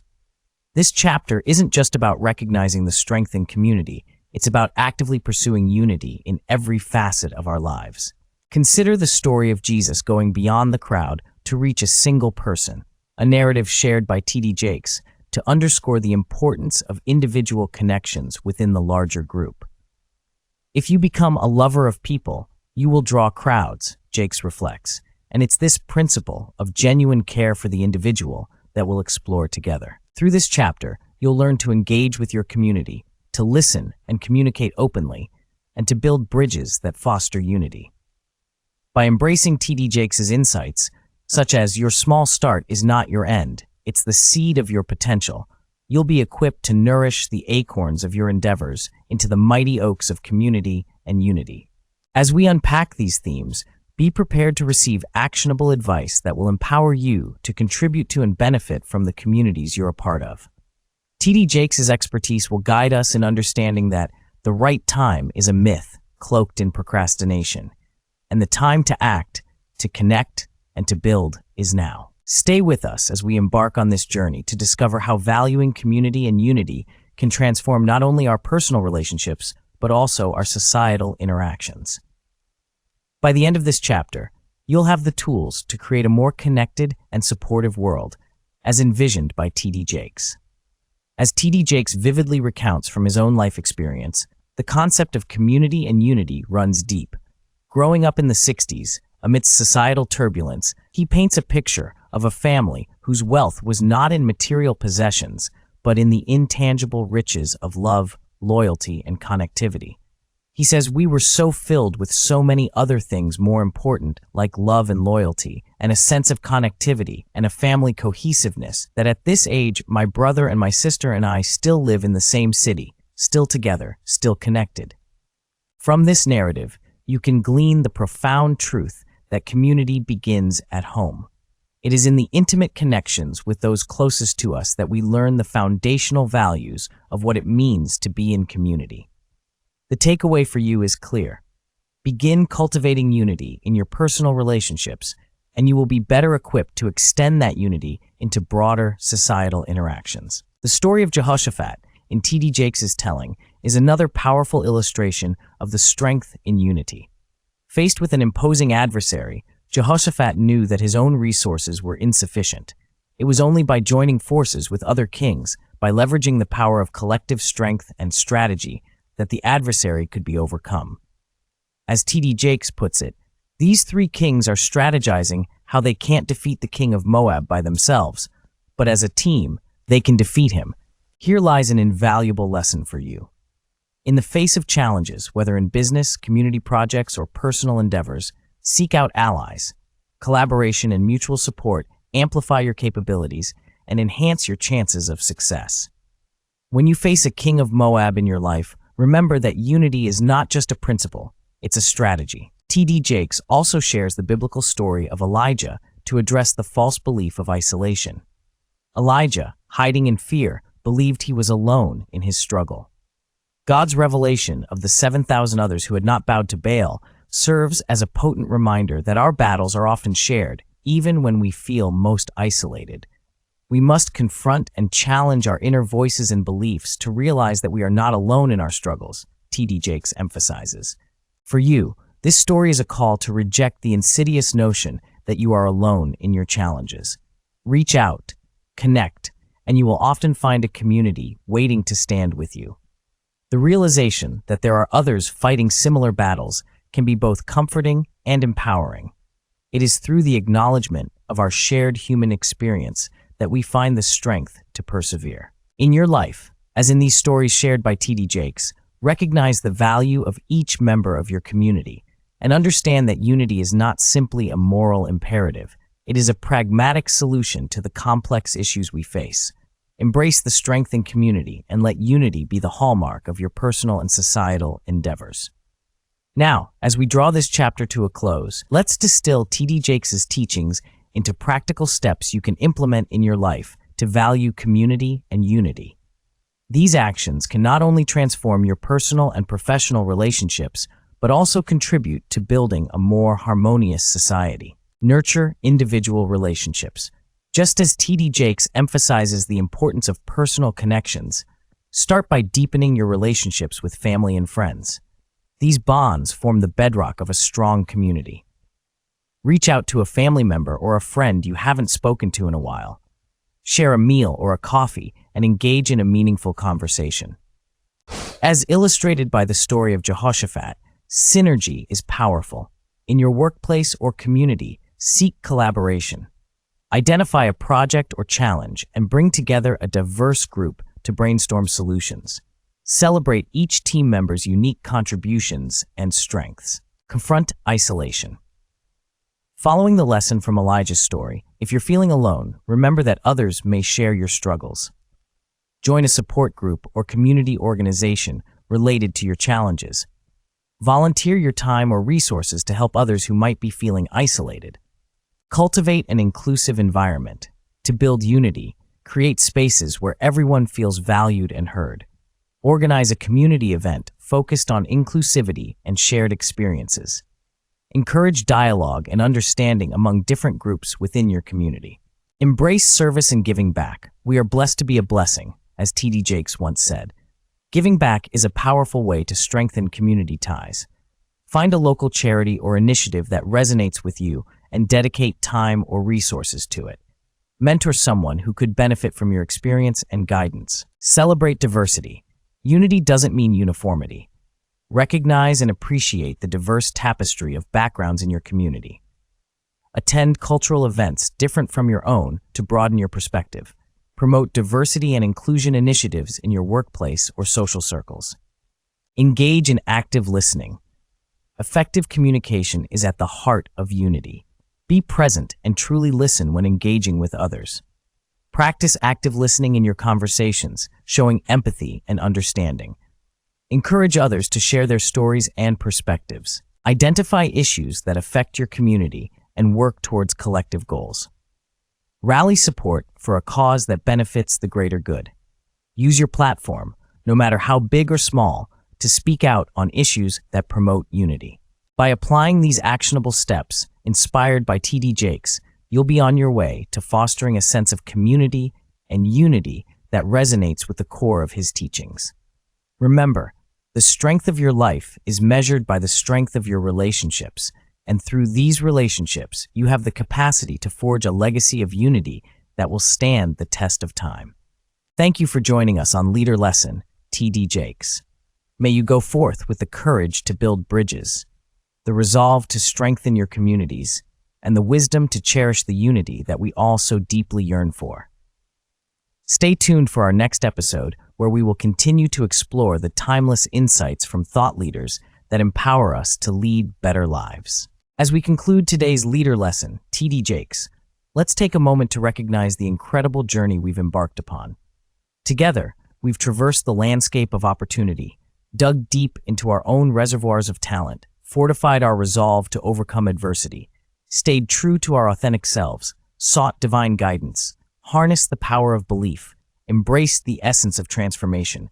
This chapter isn't just about recognizing the strength in community, it's about actively pursuing unity in every facet of our lives. Consider the story of Jesus going beyond the crowd to reach a single person, a narrative shared by T.D. Jakes to underscore the importance of individual connections within the larger group. If you become a lover of people, you will draw crowds, Jakes reflects, and it's this principle of genuine care for the individual that we'll explore together. Through this chapter, you'll learn to engage with your community, to listen and communicate openly, and to build bridges that foster unity. By embracing T.D. Jakes' insights, such as your small start is not your end, it's the seed of your potential, you'll be equipped to nourish the acorns of your endeavors into the mighty oaks of community and unity. As we unpack these themes, be prepared to receive actionable advice that will empower you to contribute to and benefit from the communities you're a part of. T.D. Jakes' expertise will guide us in understanding that the right time is a myth cloaked in procrastination, and the time to act, to connect, and to build is now. Stay with us as we embark on this journey to discover how valuing community and unity can transform not only our personal relationships, but also our societal interactions. By the end of this chapter, you'll have the tools to create a more connected and supportive world, as envisioned by T.D. Jakes. As T.D. Jakes vividly recounts from his own life experience, the concept of community and unity runs deep. Growing up in the 60s, amidst societal turbulence, he paints a picture of a family whose wealth was not in material possessions, but in the intangible riches of love, loyalty, and connectivity. He says, "We were so filled with so many other things more important, like love and loyalty, and a sense of connectivity and a family cohesiveness, that at this age, my brother and my sister and I still live in the same city, still together, still connected." From this narrative, you can glean the profound truth that community begins at home. It is in the intimate connections with those closest to us that we learn the foundational values of what it means to be in community. The takeaway for you is clear. Begin cultivating unity in your personal relationships, and you will be better equipped to extend that unity into broader societal interactions. The story of Jehoshaphat, in T.D. Jakes' telling, is another powerful illustration of the strength in unity. Faced with an imposing adversary, Jehoshaphat knew that his own resources were insufficient. It was only by joining forces with other kings, by leveraging the power of collective strength and strategy, that the adversary could be overcome. As T.D. Jakes puts it, these three kings are strategizing how they can't defeat the king of Moab by themselves, but as a team, they can defeat him. Here lies an invaluable lesson for you. In the face of challenges, whether in business, community projects, or personal endeavors, seek out allies. Collaboration and mutual support amplify your capabilities and enhance your chances of success. When you face a king of Moab in your life, remember that unity is not just a principle, it's a strategy. T.D. Jakes also shares the biblical story of Elijah to address the false belief of isolation. Elijah, hiding in fear, believed he was alone in his struggle. God's revelation of the 7,000 others who had not bowed to Baal serves as a potent reminder that our battles are often shared, even when we feel most isolated. We must confront and challenge our inner voices and beliefs to realize that we are not alone in our struggles, T.D. Jakes emphasizes. For you, this story is a call to reject the insidious notion that you are alone in your challenges. Reach out, connect, and you will often find a community waiting to stand with you. The realization that there are others fighting similar battles can be both comforting and empowering. It is through the acknowledgement of our shared human experience that we find the strength to persevere. In your life, as in these stories shared by T.D. Jakes, recognize the value of each member of your community and understand that unity is not simply a moral imperative. It is a pragmatic solution to the complex issues we face. Embrace the strength in community and let unity be the hallmark of your personal and societal endeavors. Now, as we draw this chapter to a close, let's distill T.D. Jakes' teachings into practical steps you can implement in your life to value community and unity. These actions can not only transform your personal and professional relationships, but also contribute to building a more harmonious society. Nurture individual relationships. Just as T.D. Jakes emphasizes the importance of personal connections, start by deepening your relationships with family and friends. These bonds form the bedrock of a strong community. Reach out to a family member or a friend you haven't spoken to in a while. Share a meal or a coffee and engage in a meaningful conversation. As illustrated by the story of Jehoshaphat, synergy is powerful. In your workplace or community, seek collaboration. Identify a project or challenge and bring together a diverse group to brainstorm solutions. Celebrate each team member's unique contributions and strengths. Confront isolation. Following the lesson from Elijah's story, if you're feeling alone, remember that others may share your struggles. Join a support group or community organization related to your challenges. Volunteer your time or resources to help others who might be feeling isolated. Cultivate an inclusive environment. To build unity, create spaces where everyone feels valued and heard. Organize a community event focused on inclusivity and shared experiences. Encourage dialogue and understanding among different groups within your community. Embrace service and giving back. We are blessed to be a blessing, as T.D. Jakes once said. Giving back is a powerful way to strengthen community ties. Find a local charity or initiative that resonates with you and dedicate time or resources to it. Mentor someone who could benefit from your experience and guidance. Celebrate diversity. Unity doesn't mean uniformity. Recognize and appreciate the diverse tapestry of backgrounds in your community. Attend cultural events different from your own to broaden your perspective. Promote diversity and inclusion initiatives in your workplace or social circles. Engage in active listening. Effective communication is at the heart of unity. Be present and truly listen when engaging with others. Practice active listening in your conversations, showing empathy and understanding. Encourage others to share their stories and perspectives. Identify issues that affect your community and work towards collective goals. Rally support for a cause that benefits the greater good. Use your platform, no matter how big or small, to speak out on issues that promote unity. By applying these actionable steps, inspired by T.D. Jakes, you'll be on your way to fostering a sense of community and unity that resonates with the core of his teachings. Remember, the strength of your life is measured by the strength of your relationships, and through these relationships, you have the capacity to forge a legacy of unity that will stand the test of time. Thank you for joining us on Leader Lesson, T.D. Jakes. May you go forth with the courage to build bridges, the resolve to strengthen your communities, and the wisdom to cherish the unity that we all so deeply yearn for. Stay tuned for our next episode, where we will continue to explore the timeless insights from thought leaders that empower us to lead better lives. As we conclude today's leader lesson, T.D. Jakes, let's take a moment to recognize the incredible journey we've embarked upon. Together, we've traversed the landscape of opportunity, dug deep into our own reservoirs of talent, fortified our resolve to overcome adversity, stayed true to our authentic selves, sought divine guidance, harnessed the power of belief, embraced the essence of transformation,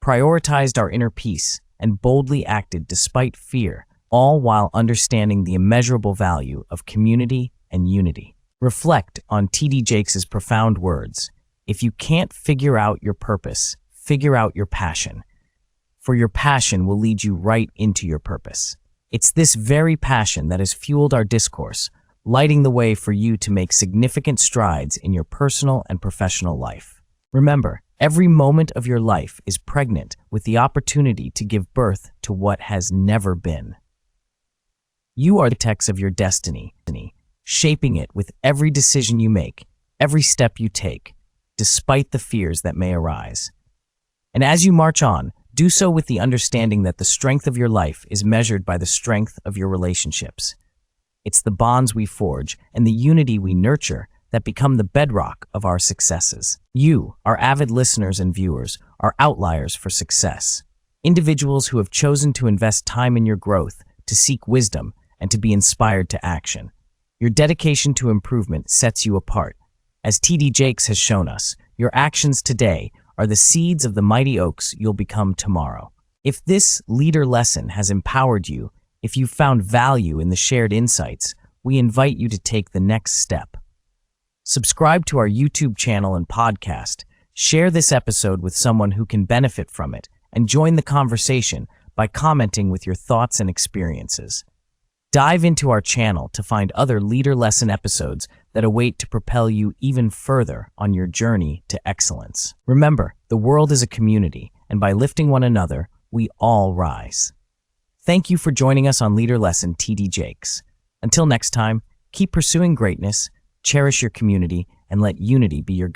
prioritized our inner peace, and boldly acted despite fear, all while understanding the immeasurable value of community and unity. Reflect on T.D. Jakes' profound words: "If you can't figure out your purpose, figure out your passion. For your passion will lead you right into your purpose." It's this very passion that has fueled our discourse, lighting the way for you to make significant strides in your personal and professional life. Remember, every moment of your life is pregnant with the opportunity to give birth to what has never been. You are the architects of your destiny, shaping it with every decision you make, every step you take, despite the fears that may arise. And as you march on, do so with the understanding that the strength of your life is measured by the strength of your relationships. It's the bonds we forge and the unity we nurture that become the bedrock of our successes. You, our avid listeners and viewers, are outliers for success. Individuals who have chosen to invest time in your growth, to seek wisdom, and to be inspired to action. Your dedication to improvement sets you apart. As T.D. Jakes has shown us, your actions today are the seeds of the mighty oaks you'll become tomorrow. If this leader lesson has empowered you, if you found value in the shared insights, we invite you to take the next step. Subscribe to our YouTube channel and podcast, share this episode with someone who can benefit from it, and join the conversation by commenting with your thoughts and experiences. Dive into our channel to find other leader lesson episodes that await to propel you even further on your journey to excellence. Remember, the world is a community, and by lifting one another, we all rise. Thank you for joining us on Leader Lesson T.D. Jakes. Until next time, keep pursuing greatness, cherish your community, and let unity be your guide.